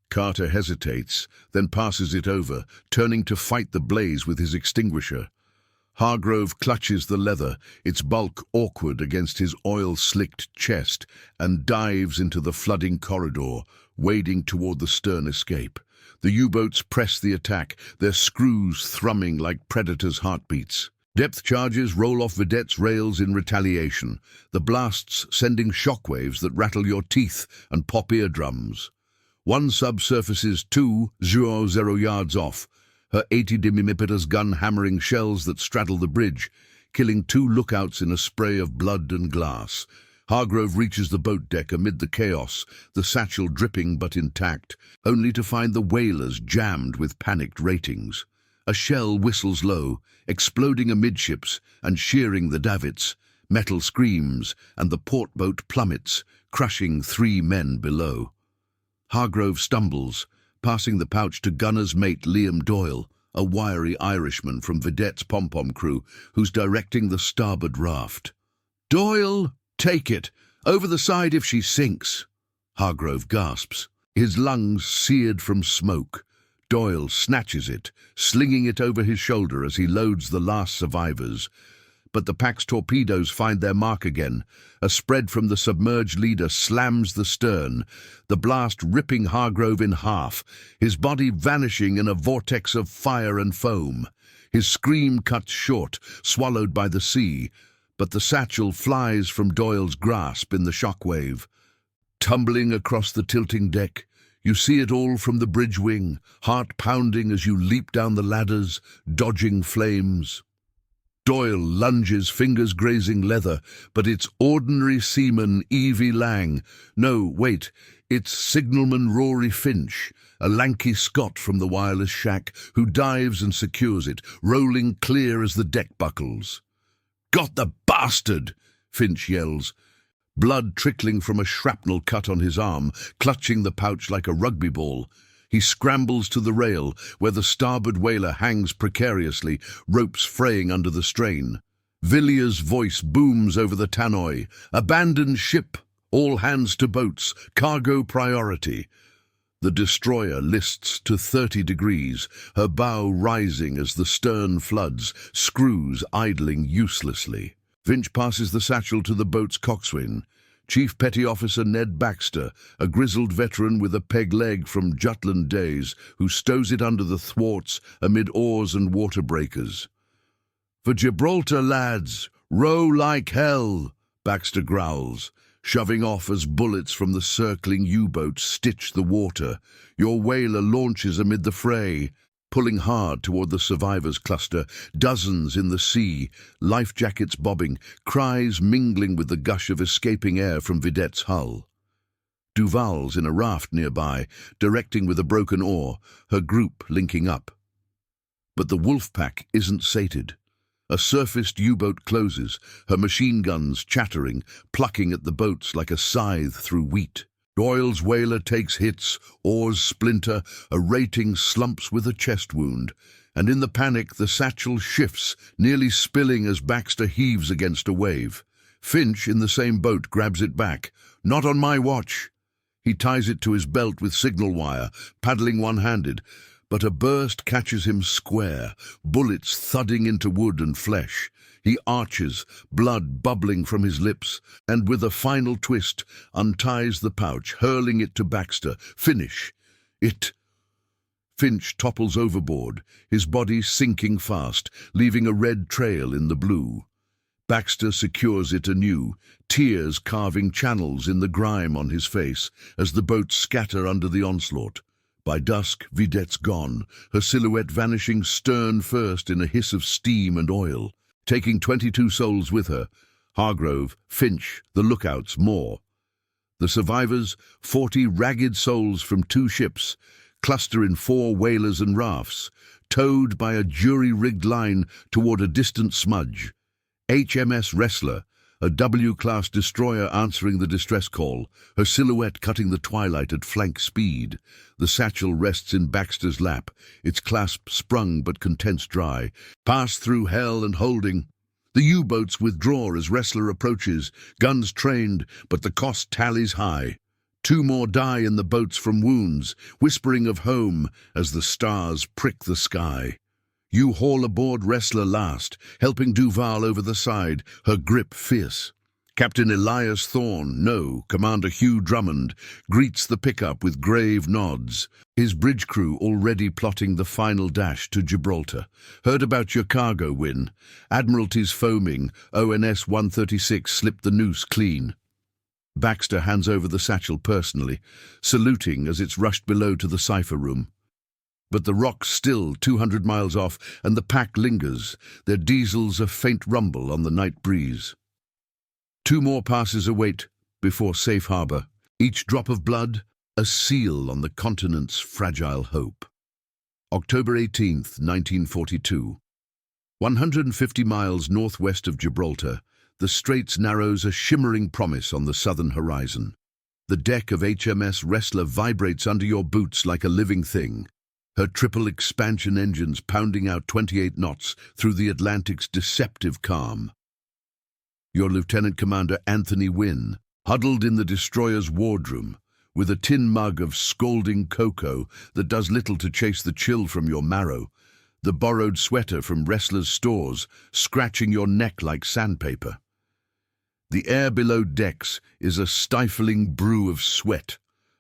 Carter hesitates, then passes it over, turning to fight the blaze with his extinguisher. Hargrove clutches the leather, its bulk awkward against his oil-slicked chest, and dives into the flooding corridor, wading toward the stern escape. The U-boats press the attack, their screws thrumming like predators' heartbeats. Depth charges roll off Vedette's rails in retaliation, the blasts sending shockwaves that rattle your teeth and pop eardrums. One sub surfaces 200 yards off, her 80mm gun hammering shells that straddle the bridge, killing 2 lookouts in a spray of blood and glass. Hargrove reaches the boat deck amid the chaos, the satchel dripping but intact, only to find the whalers jammed with panicked ratings. A shell whistles low, exploding amidships and shearing the davits. Metal screams, and the port boat plummets, crushing 3 men below. Hargrove stumbles, passing the pouch to gunner's mate Liam Doyle, a wiry Irishman from Vedette's pom-pom crew, who's directing the starboard raft. "Doyle, take it! Over the side if she sinks!" Hargrove gasps, his lungs seared from smoke. Doyle snatches it, slinging it over his shoulder as he loads the last survivors. But the pack's torpedoes find their mark again. A spread from the submerged leader slams the stern, the blast ripping Hargrove in half, his body vanishing in a vortex of fire and foam. His scream cuts short, swallowed by the sea, but the satchel flies from Doyle's grasp in the shockwave. Tumbling across the tilting deck, you see it all from the bridge wing, heart pounding as you leap down the ladders, dodging flames. Doyle lunges, fingers grazing leather, but it's ordinary seaman Evie Lang. No, wait, it's signalman Rory Finch, a lanky Scot from the wireless shack, who dives and secures it, rolling clear as the deck buckles. "Got the bastard!" Finch yells, blood trickling from a shrapnel cut on his arm, clutching the pouch like a rugby ball. He scrambles to the rail, where the starboard whaler hangs precariously, ropes fraying under the strain. Villiers' voice booms over the tannoy. "Abandon ship! All hands to boats! Cargo priority!" The destroyer lists to 30 degrees, her bow rising as the stern floods, screws idling uselessly. Finch passes the satchel to the boat's coxswain. Chief Petty Officer Ned Baxter, a grizzled veteran with a peg leg from Jutland days, who stows it under the thwarts amid oars and water breakers. "For Gibraltar, lads! Row like hell!" Baxter growls, shoving off as bullets from the circling U-boat stitch the water. Your whaler launches amid the fray, pulling hard toward the survivors' cluster, dozens in the sea, life jackets bobbing, cries mingling with the gush of escaping air from Vidette's hull. Duval's in a raft nearby, directing with a broken oar, her group linking up. But the Wolfpack isn't sated. A surfaced U-boat closes, her machine guns chattering, plucking at the boats like a scythe through wheat. Doyle's whaler takes hits, oars splinter, a rating slumps with a chest wound, and in the panic the Satchel shifts, nearly spilling as Baxter heaves against a wave. Finch, in the same boat, grabs it back. "Not on my watch." He ties it to his belt with signal wire, paddling one-handed, but a burst catches him square, bullets thudding into wood and flesh. He arches, blood bubbling from his lips, and with a final twist, unties the pouch, hurling it to Baxter. "Finish it!" Finch topples overboard, his body sinking fast, leaving a red trail in the blue. Baxter secures it anew, tears carving channels in the grime on his face as the boats scatter under the onslaught. By dusk, Vidette's gone, her silhouette vanishing stern first in a hiss of steam and oil, taking 22 souls with her. Hargrove, Finch, the lookouts, more. The survivors, 40 ragged souls from 2 ships, cluster in 4 whalers and rafts, towed by a jury-rigged line toward a distant smudge. HMS Wrestler, a W-class destroyer answering the distress call, her silhouette cutting the twilight at flank speed. The Satchel rests in Baxter's lap, its clasp sprung but contents dry. Pass through hell and holding. The U-boats withdraw as Wrestler approaches, guns trained, but the cost tallies high. 2 more die in the boats from wounds, whispering of home as the stars prick the sky. You haul aboard Wrestler last, helping Duval over the side, her grip fierce. Captain Elias Thorne, no, Commander Hugh Drummond, greets the pickup with grave nods, his bridge crew already plotting the final dash to Gibraltar. Heard about your cargo win. Admiralty's foaming, ONS 136 slipped the noose clean. Baxter hands over the satchel personally, saluting as it's rushed below to the cipher room. But the rock's still 200 miles off, and the pack lingers, their diesels a faint rumble on the night breeze. 2 more passes await before safe harbor, each drop of blood a seal on the continent's fragile hope. October 18th, 1942. 150 miles northwest of Gibraltar, the Straits narrows a shimmering promise on the southern horizon. The deck of HMS Wrestler vibrates under your boots like a living thing, her triple expansion engines pounding out 28 knots through the Atlantic's deceptive calm. Your Lieutenant Commander Anthony Wynne, huddled in the destroyer's wardroom, with a tin mug of scalding cocoa that does little to chase the chill from your marrow, the borrowed sweater from Wrestler's stores scratching your neck like sandpaper. The air below decks is a stifling brew of sweat,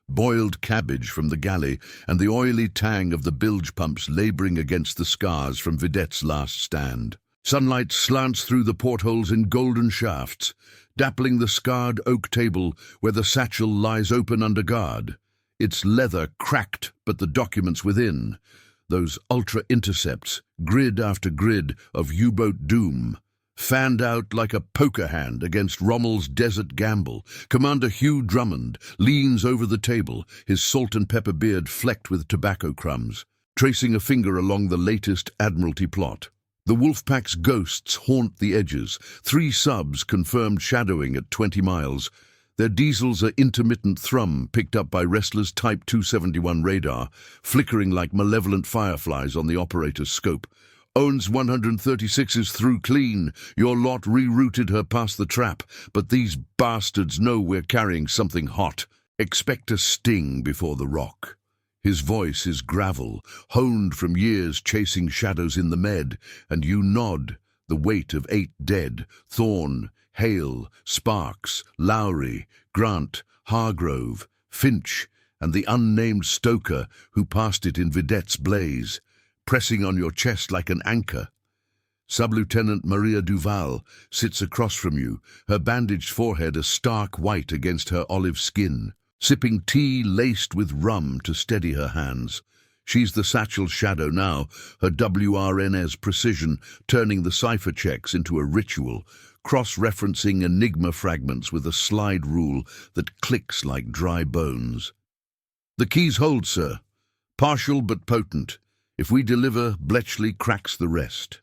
boiled cabbage from the galley, and the oily tang of the bilge pumps labouring against the scars from Vidette's last stand. Sunlight slants through the portholes in golden shafts, dappling the scarred oak table where the satchel lies open under guard, its leather cracked but the documents within, those ultra-intercepts, grid after grid of U-boat doom, fanned out like a poker hand against Rommel's desert gamble. Commander Hugh Drummond leans over the table, his salt and pepper beard flecked with tobacco crumbs, tracing a finger along the latest Admiralty plot. The Wolfpack's ghosts haunt the edges, 3 subs confirmed shadowing at 20 miles. Their diesels are intermittent thrum picked up by Wrestler's Type 271 radar, flickering like malevolent fireflies on the operator's scope. Owens 136 is through clean. Your lot rerouted her past the trap, but these bastards know we're carrying something hot. Expect a sting before the rock. His voice is gravel, honed from years chasing shadows in the med, and you nod, the weight of 8 dead, Thorne, Hale, Sparks, Lowry, Grant, Hargrove, Finch, and the unnamed stoker who passed it in Vedette's blaze, pressing on your chest like an anchor. Sub-Lieutenant Maria Duval sits across from you, her bandaged forehead a stark white against her olive skin, sipping tea laced with rum to steady her hands. She's the Satchel shadow now, her WRNS precision turning the cipher checks into a ritual, cross-referencing Enigma fragments with a slide rule that clicks like dry bones. "The keys hold, sir. Partial but potent. If we deliver, Bletchley cracks the rest."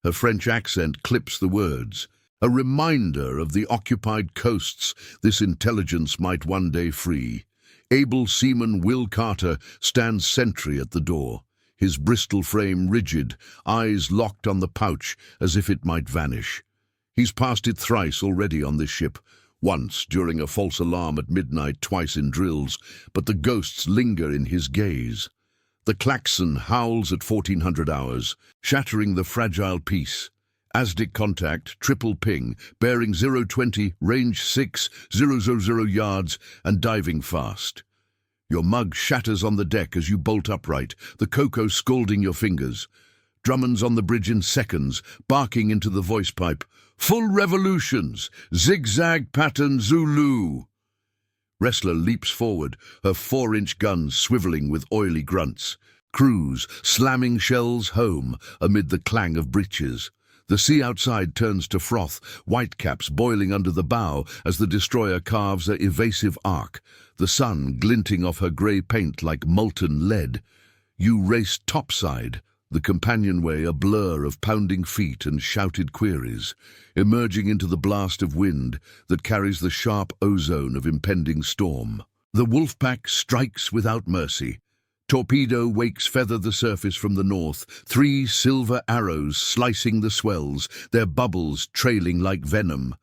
Her French accent clips the words, a reminder of the occupied coasts this intelligence might one day free. Able seaman Will Carter stands sentry at the door, his Bristol frame rigid, eyes locked on the pouch as if it might vanish. He's passed it thrice already on this ship, once during a false alarm at midnight, twice in drills, but the ghosts linger in his gaze. The klaxon howls at 1400 hours, shattering the fragile peace. ASDIC contact, triple ping, bearing 020, range 6,000 yards, and diving fast. Your mug shatters on the deck as you bolt upright, the cocoa scalding your fingers. Drummond's on the bridge in seconds, barking into the voice pipe. "Full revolutions! Zigzag pattern Zulu!" Wrestler leaps forward, her 4-inch guns swiveling with oily grunts. Crews slamming shells home amid the clang of breeches. The sea outside turns to froth, whitecaps boiling under the bow as the destroyer carves an evasive arc, the sun glinting off her grey paint like molten lead. You race topside, the companionway a blur of pounding feet and shouted queries, emerging into the blast of wind that carries the sharp ozone of impending storm. The wolfpack strikes without mercy. Torpedo wakes feather the surface from the north, 3 silver arrows slicing the swells, their bubbles trailing like venom.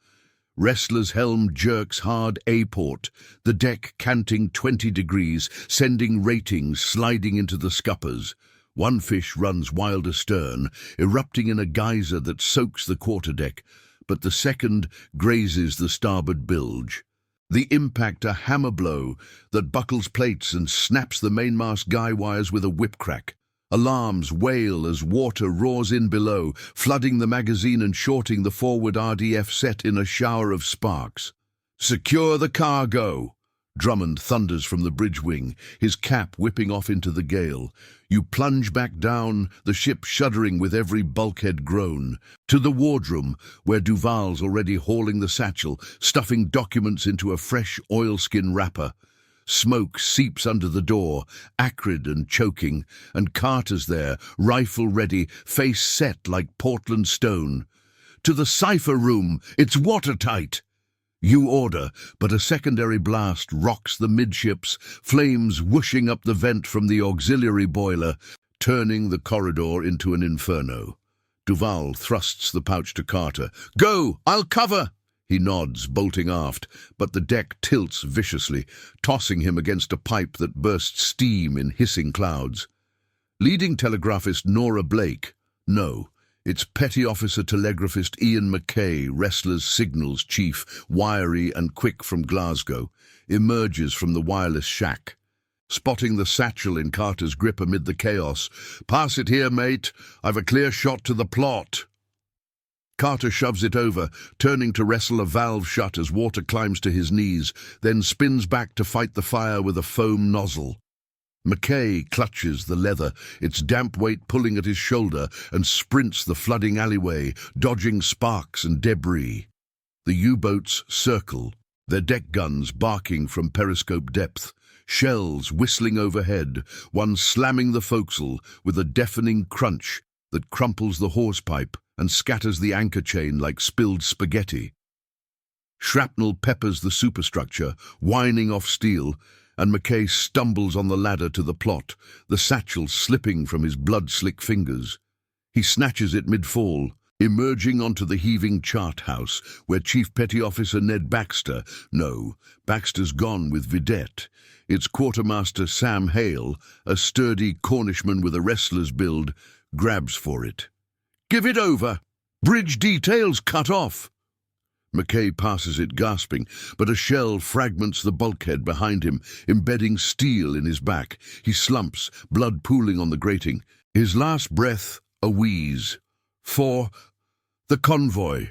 Wrestler's helm jerks hard A-port, the deck canting 20 degrees, sending ratings sliding into the scuppers. One fish runs wild astern, erupting in a geyser that soaks the quarterdeck, but the second grazes the starboard bilge. The impact a hammer blow that buckles plates and snaps the mainmast guy wires with a whip crack. Alarms wail as water roars in below, flooding the magazine and shorting the forward RDF set in a shower of sparks. "Secure the cargo!" Drummond thunders from the bridge wing, his cap whipping off into the gale. You plunge back down, the ship shuddering with every bulkhead groan, to the wardroom, where Duval's already hauling the Satchel, stuffing documents into a fresh oilskin wrapper. Smoke seeps under the door, acrid and choking, and Carter's there, rifle ready, face set like Portland stone. "To the cipher room, it's watertight!" You order, but a secondary blast rocks the midships, flames whooshing up the vent from the auxiliary boiler, turning the corridor into an inferno. Duval thrusts the pouch to Carter. "Go! I'll cover!" He nods, bolting aft, but the deck tilts viciously, tossing him against a pipe that bursts steam in hissing clouds. Leading telegraphist Nora Blake? No. It's Petty Officer Telegraphist Ian Mackay, Wrestler's signals chief, wiry and quick from Glasgow, emerges from the wireless shack. Spotting the Satchel in Carter's grip amid the chaos. "Pass it here, mate. I've a clear shot to the plot." Carter shoves it over, turning to wrestle a valve shut as water climbs to his knees, then spins back to fight the fire with a foam nozzle. Mackay clutches the leather, its damp weight pulling at his shoulder, and sprints the flooding alleyway, dodging sparks and debris. The U-boats circle, their deck guns barking from periscope depth, shells whistling overhead, one slamming the forecastle with a deafening crunch that crumples the hawse-pipe and scatters the anchor chain like spilled spaghetti. Shrapnel peppers the superstructure, whining off steel, and Mackay stumbles on the ladder to the plot, the Satchel slipping from his blood-slick fingers. He snatches it mid-fall, emerging onto the heaving chart house, where Chief Petty Officer Ned Baxter, no, Baxter's gone with Vedette, its quartermaster Sam Hale, a sturdy Cornishman with a wrestler's build, grabs for it. "Give it over! Bridge details cut off!" Mackay passes it gasping, but a shell fragments the bulkhead behind him, embedding steel in his back. He slumps, blood pooling on the grating. His last breath, a wheeze. For the convoy.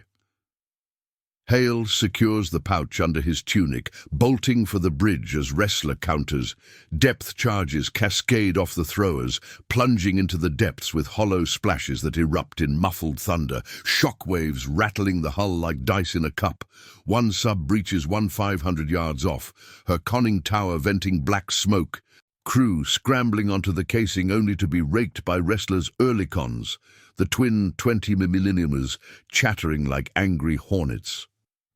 Hale secures the pouch under his tunic, bolting for the bridge as wrestler counters. Depth charges cascade off the throwers, plunging into the depths with hollow splashes that erupt in muffled thunder, shockwaves rattling the hull like dice in a cup. One sub breaches 500 yards off, her conning tower venting black smoke. Crew scrambling onto the casing only to be raked by wrestlers' Earlycons, the twin 20mm chattering like angry hornets.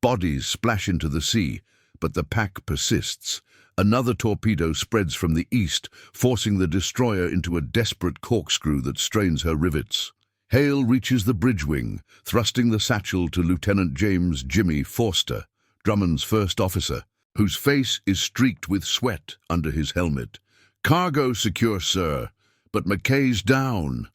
Bodies splash into the sea, but the pack persists. Another torpedo spreads from the east, forcing the destroyer into a desperate corkscrew that strains her rivets. Hale reaches the bridge wing, thrusting the satchel to Lieutenant James "Jimmy" Forster, Drummond's first officer, whose face is streaked with sweat under his helmet. "Cargo secure, sir, but Mackay's down."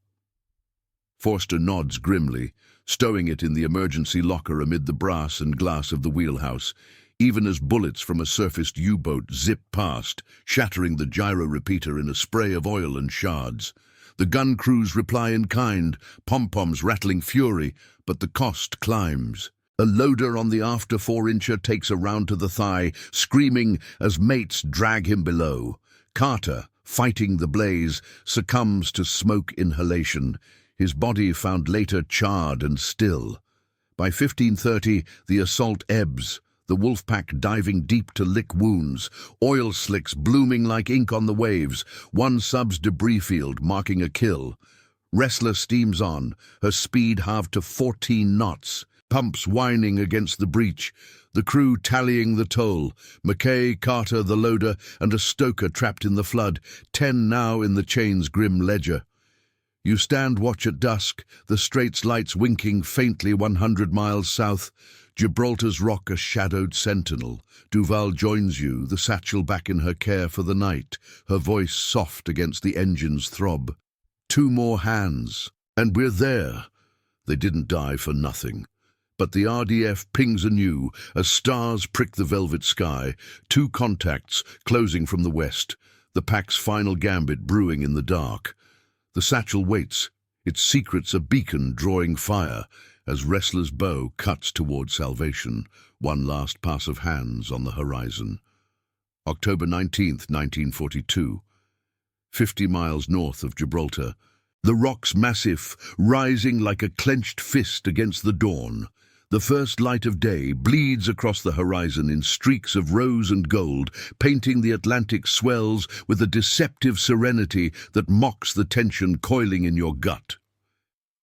Forster nods grimly, stowing it in the emergency locker amid the brass and glass of the wheelhouse, even as bullets from a surfaced U-boat zip past, shattering the gyro repeater in a spray of oil and shards. The gun crews reply in kind, pom-poms rattling fury, but the cost climbs. A loader on the after 4-incher takes a round to the thigh, screaming as mates drag him below. Carter, fighting the blaze, succumbs to smoke inhalation, his body found later charred and still. By 15:30, the assault ebbs, the wolfpack diving deep to lick wounds, oil slicks blooming like ink on the waves, one sub's debris field marking a kill. Wrestler steams on, her speed halved to 14 knots, pumps whining against the breach, the crew tallying the toll. Mackay, Carter, the loader, and a stoker trapped in the flood, 10 now in the chain's grim ledger. You stand watch at dusk, the Straits lights winking faintly 100 miles south. Gibraltar's rock a shadowed sentinel. Duval joins you, the satchel back in her care for the night, her voice soft against the engine's throb. 2 more hands, and we're there. They didn't die for nothing. But the RDF pings anew as stars prick the velvet sky. 2 contacts closing from the west, the pack's final gambit brewing in the dark. The satchel waits, its secrets a beacon drawing fire, as wrestler's bow cuts toward salvation, one last pass of hands on the horizon. October 19th, 1942. 50 miles north of Gibraltar, the rock's massif rising like a clenched fist against the dawn. The first light of day bleeds across the horizon in streaks of rose and gold, painting the Atlantic swells with a deceptive serenity that mocks the tension coiling in your gut.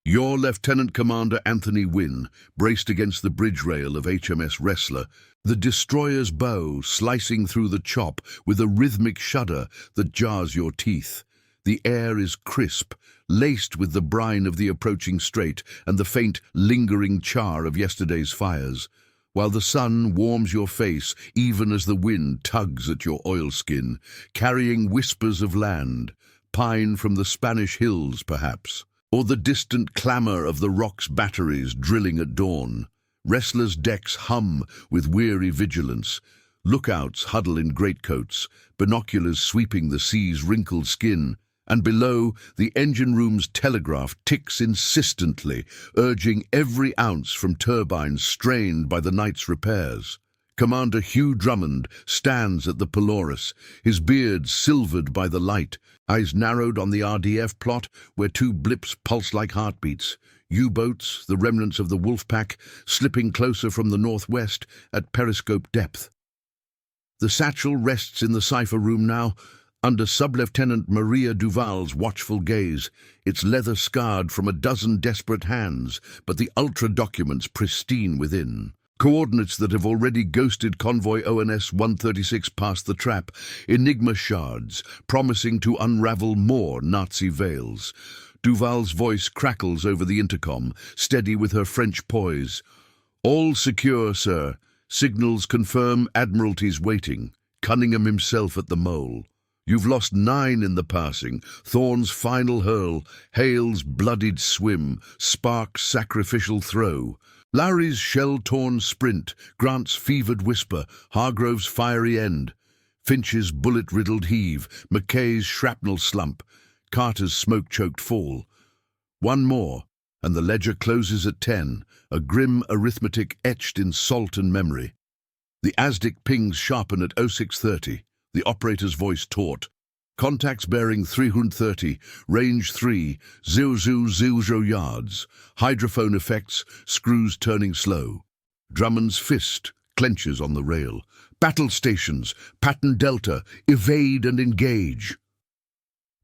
You're Lieutenant Commander Anthony Wynne, braced against the bridge rail of HMS Wrestler, the destroyer's bow slicing through the chop with a rhythmic shudder that jars your teeth. The air is crisp, laced with the brine of the approaching strait and the faint, lingering char of yesterday's fires, while the sun warms your face even as the wind tugs at your oilskin, carrying whispers of land, pine from the Spanish hills perhaps, or the distant clamour of the Rock's batteries drilling at dawn. Wrestlers' decks hum with weary vigilance. Lookouts huddle in greatcoats, binoculars sweeping the sea's wrinkled skin, and below, the engine room's telegraph ticks insistently, urging every ounce from turbines strained by the night's repairs. Commander Hugh Drummond stands at the Polaris, his beard silvered by the light, eyes narrowed on the RDF plot where 2 blips pulse like heartbeats. U-boats, the remnants of the wolfpack, slipping closer from the northwest at periscope depth. The satchel rests in the cipher room now, under Sub-Lieutenant Maria Duval's watchful gaze, its leather scarred from a dozen desperate hands, but the ultra-documents pristine within. Coordinates that have already ghosted convoy ONS 136 past the trap, Enigma shards, promising to unravel more Nazi veils. Duval's voice crackles over the intercom, steady with her French poise. "All secure, sir. Signals confirm Admiralty's waiting. Cunningham himself at the mole. You've lost 9 in the passing, Thorne's final hurl, Hale's bloodied swim, Spark's sacrificial throw. Lowry's shell-torn sprint, Grant's fevered whisper, Hargrove's fiery end, Finch's bullet-riddled heave, Mackay's shrapnel slump, Carter's smoke-choked fall. One more, and the ledger closes at 10, a grim arithmetic etched in salt and memory. The ASDIC pings sharpen at 0630, the operator's voice taut. Contacts bearing 330, range 3, 000 yards. Hydrophone effects, screws turning slow. Drummond's fist clenches on the rail. Battle stations, pattern delta, evade and engage.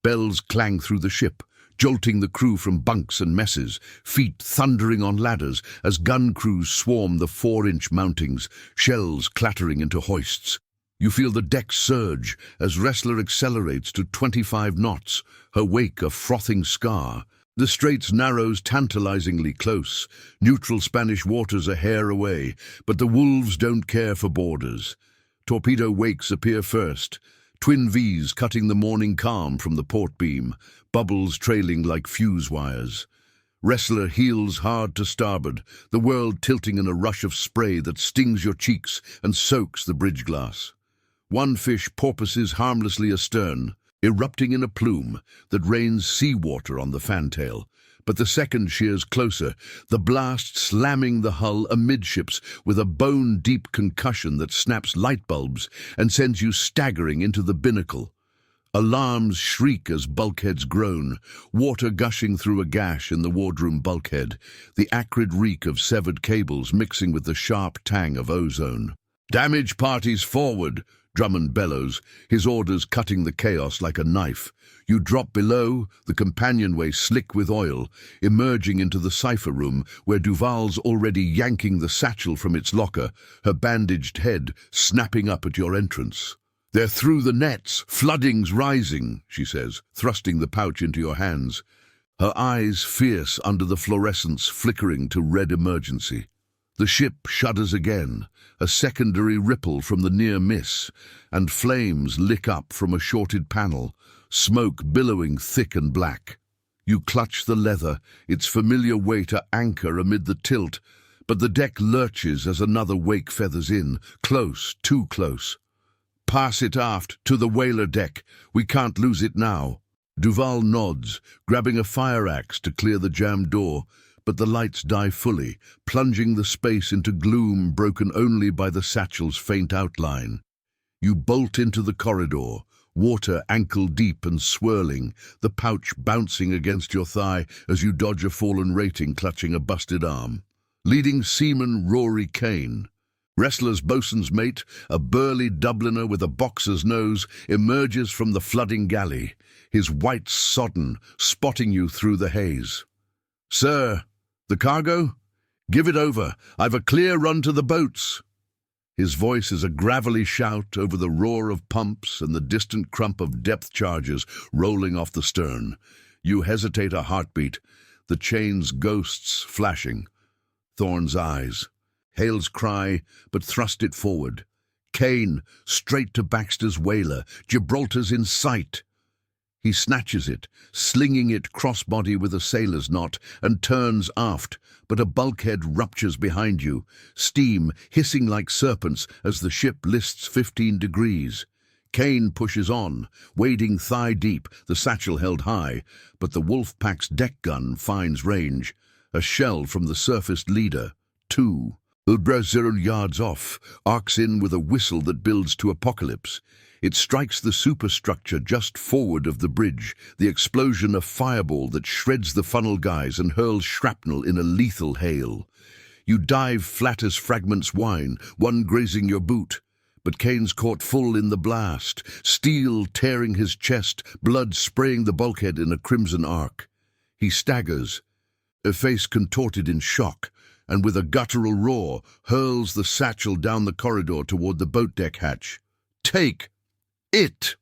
Bells clang through the ship, jolting the crew from bunks and messes, feet thundering on ladders as gun crews swarm the 4-inch mountings, shells clattering into hoists. You feel the deck surge as Wrestler accelerates to 25 knots, her wake a frothing scar. The straits narrows tantalizingly close, neutral Spanish waters a hair away, but the wolves don't care for borders. Torpedo wakes appear first, twin V's cutting the morning calm from the port beam, bubbles trailing like fuse wires. Wrestler heels hard to starboard, the world tilting in a rush of spray that stings your cheeks and soaks the bridge glass. One fish porpoises harmlessly astern, erupting in a plume that rains seawater on the fantail. But the second shears closer, the blast slamming the hull amidships with a bone-deep concussion that snaps light bulbs and sends you staggering into the binnacle. Alarms shriek as bulkheads groan, water gushing through a gash in the wardroom bulkhead, the acrid reek of severed cables mixing with the sharp tang of ozone. "Damage parties forward!" Drummond bellows, his orders cutting the chaos like a knife. You drop below, the companionway slick with oil, emerging into the cipher room where Duval's already yanking the satchel from its locker, her bandaged head snapping up at your entrance. "They're through the nets, flooding's rising," she says, thrusting the pouch into your hands, her eyes fierce under the fluorescence flickering to red emergency. The ship shudders again, a secondary ripple from the near miss, and flames lick up from a shorted panel, smoke billowing thick and black. You clutch the leather, its familiar weight a anchor amid the tilt, but the deck lurches as another wake feathers in, close, too close. "Pass it aft, to the whaler deck. We can't lose it now." Duval nods, grabbing a fire axe to clear the jammed door, but the lights die fully, plunging the space into gloom broken only by the satchel's faint outline. You bolt into the corridor, water ankle-deep and swirling, the pouch bouncing against your thigh as you dodge a fallen rating clutching a busted arm. Leading seaman Rory Kane. Wrestler's bosun's mate, a burly Dubliner with a boxer's nose, emerges from the flooding galley, his white sodden spotting you through the haze. "Sir, the cargo? Give it over. I've a clear run to the boats." His voice is a gravelly shout over the roar of pumps and the distant crump of depth charges rolling off the stern. You hesitate a heartbeat, the chain's ghosts flashing. Thorne's eyes. Hale's cry, but thrust it forward. Kane, straight to Baxter's whaler. Gibraltar's in sight. He snatches it, slinging it crossbody with a sailor's knot, and turns aft, but a bulkhead ruptures behind you, steam hissing like serpents as the ship lists 15 degrees. Kane pushes on, wading thigh-deep, the satchel held high, but the Wolfpack's deck gun finds range. A shell from the surfaced leader, 2. Ulbra 0 yards off, arcs in with a whistle that builds to apocalypse. It strikes the superstructure just forward of the bridge, the explosion a fireball that shreds the funnel guys and hurls shrapnel in a lethal hail. You dive flat as fragments whine, one grazing your boot. But Kane's caught full in the blast, steel tearing his chest, blood spraying the bulkhead in a crimson arc. He staggers, a face contorted in shock, and with a guttural roar, hurls the satchel down the corridor toward the boat deck hatch. "Take it!"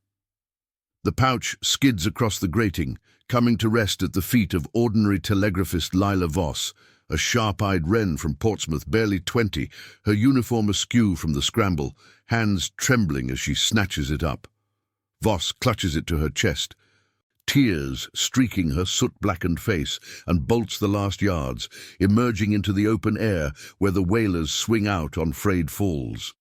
The pouch skids across the grating, coming to rest at the feet of ordinary telegraphist Lila Voss, a sharp-eyed wren from Portsmouth, barely 20, her uniform askew from the scramble, hands trembling as she snatches it up. Voss clutches it to her chest. tears streaking her soot-blackened face, and bolts the last yards, emerging into the open air where the whalers swing out on frayed falls.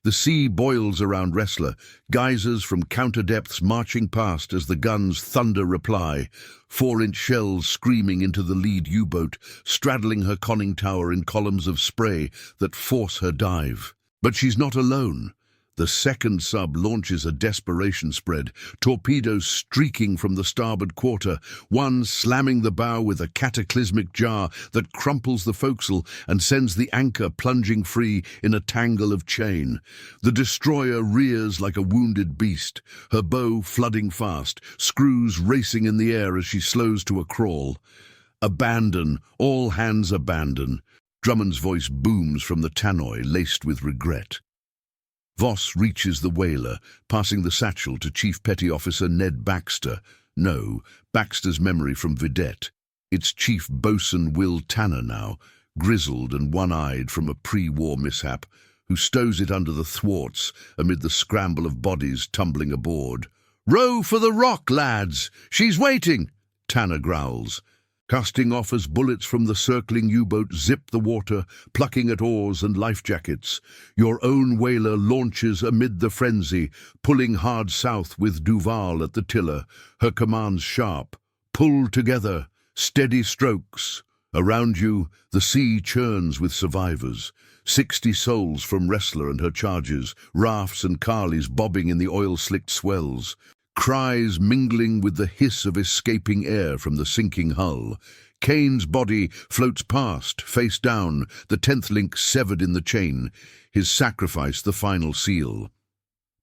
The sea boils around Wrestler, geysers from counter-depths marching past as the guns thunder reply, 4-inch shells screaming into the lead U-boat, straddling her conning tower in columns of spray that force her dive. But she's not alone. The second sub launches a desperation spread, torpedoes streaking from the starboard quarter, one slamming the bow with a cataclysmic jar that crumples the forecastle and sends the anchor plunging free in a tangle of chain. The destroyer rears like a wounded beast, her bow flooding fast, screws racing in the air as she slows to a crawl. Abandon, all hands abandon. Drummond's voice booms from the tannoy, laced with regret. Voss reaches the whaler, passing the Satchel to Chief Petty Officer Ned Baxter. No, Baxter's memory from Vidette. It's Chief Boatswain Will Tanner now, grizzled and one-eyed from a pre-war mishap, who stows it under the thwarts amid the scramble of bodies tumbling aboard. "Row for the rock, lads! She's waiting!" Tanner growls. Casting off as bullets from the circling U-boat zip the water, plucking at oars and life jackets. Your own whaler launches amid the frenzy, pulling hard south with Duval at the tiller, her commands sharp. Pull together, steady strokes. Around you, the sea churns with survivors. 60 souls from Wrestler and her charges, rafts and carlies bobbing in the oil-slicked swells. Cries mingling with the hiss of escaping air from the sinking hull. Kane's body floats past, face down, the 10th link severed in the chain, his sacrifice the final seal.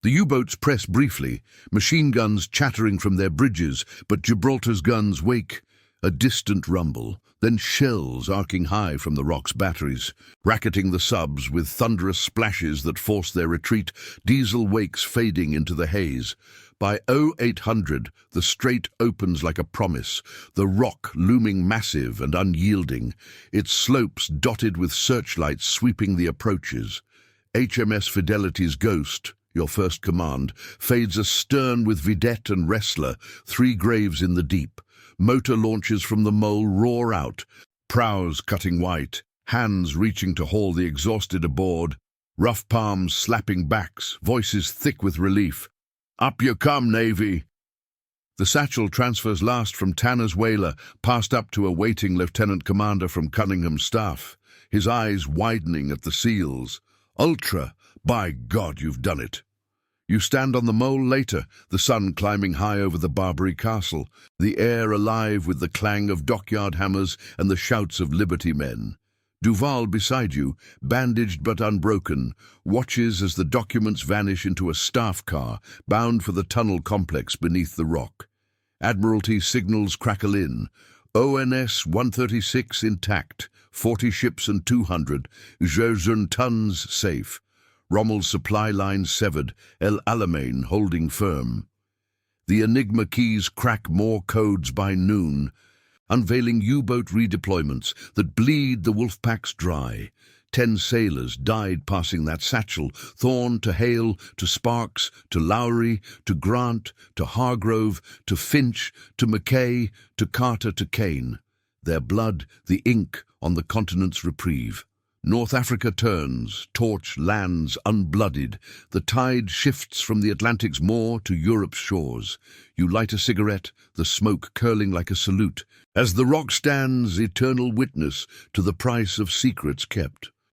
The U-boats press briefly, machine guns chattering from their bridges, but Gibraltar's guns wake. A distant rumble, then shells arcing high from the Rock's batteries, racketing the subs with thunderous splashes that force their retreat, diesel wakes fading into the haze. By 0800, the strait opens like a promise, the Rock looming massive and unyielding, its slopes dotted with searchlights sweeping the approaches. HMS Fidelity's Ghost, your first command, fades astern with Vidette and Wrestler, 3 graves in the deep. Motor launches from the mole roar out, prows cutting white, hands reaching to haul the exhausted aboard, rough palms slapping backs, voices thick with relief. "Up you come, Navy!" The Satchel transfers last from Tanner's whaler, passed up to a waiting lieutenant commander from Cunningham's staff, his eyes widening at the seals. "Ultra! By God, you've done it!" You stand on the mole later, the sun climbing high over the Barbary castle, the air alive with the clang of dockyard hammers and the shouts of Liberty men. Duval beside you, bandaged but unbroken, watches as the documents vanish into a staff car bound for the tunnel complex beneath the Rock. Admiralty signals crackle in. ONS 136 intact, 40 ships and 200, Jersern tons safe. Rommel's supply lines severed, El Alamein holding firm. The Enigma keys crack more codes by noon, unveiling U-boat redeployments that bleed the wolfpacks dry. 10 sailors died passing that Satchel, Thorne to Hale, to Sparks, to Lowry, to Grant, to Hargrove, to Finch, to Mackay, to Carter, to Kane. Their blood, the ink on the continent's reprieve. North Africa turns, torch lands unblooded. The tide shifts from the Atlantic's maw to Europe's shores. You light a cigarette, the smoke curling like a salute, as the Rock stands eternal witness to the price of secrets kept.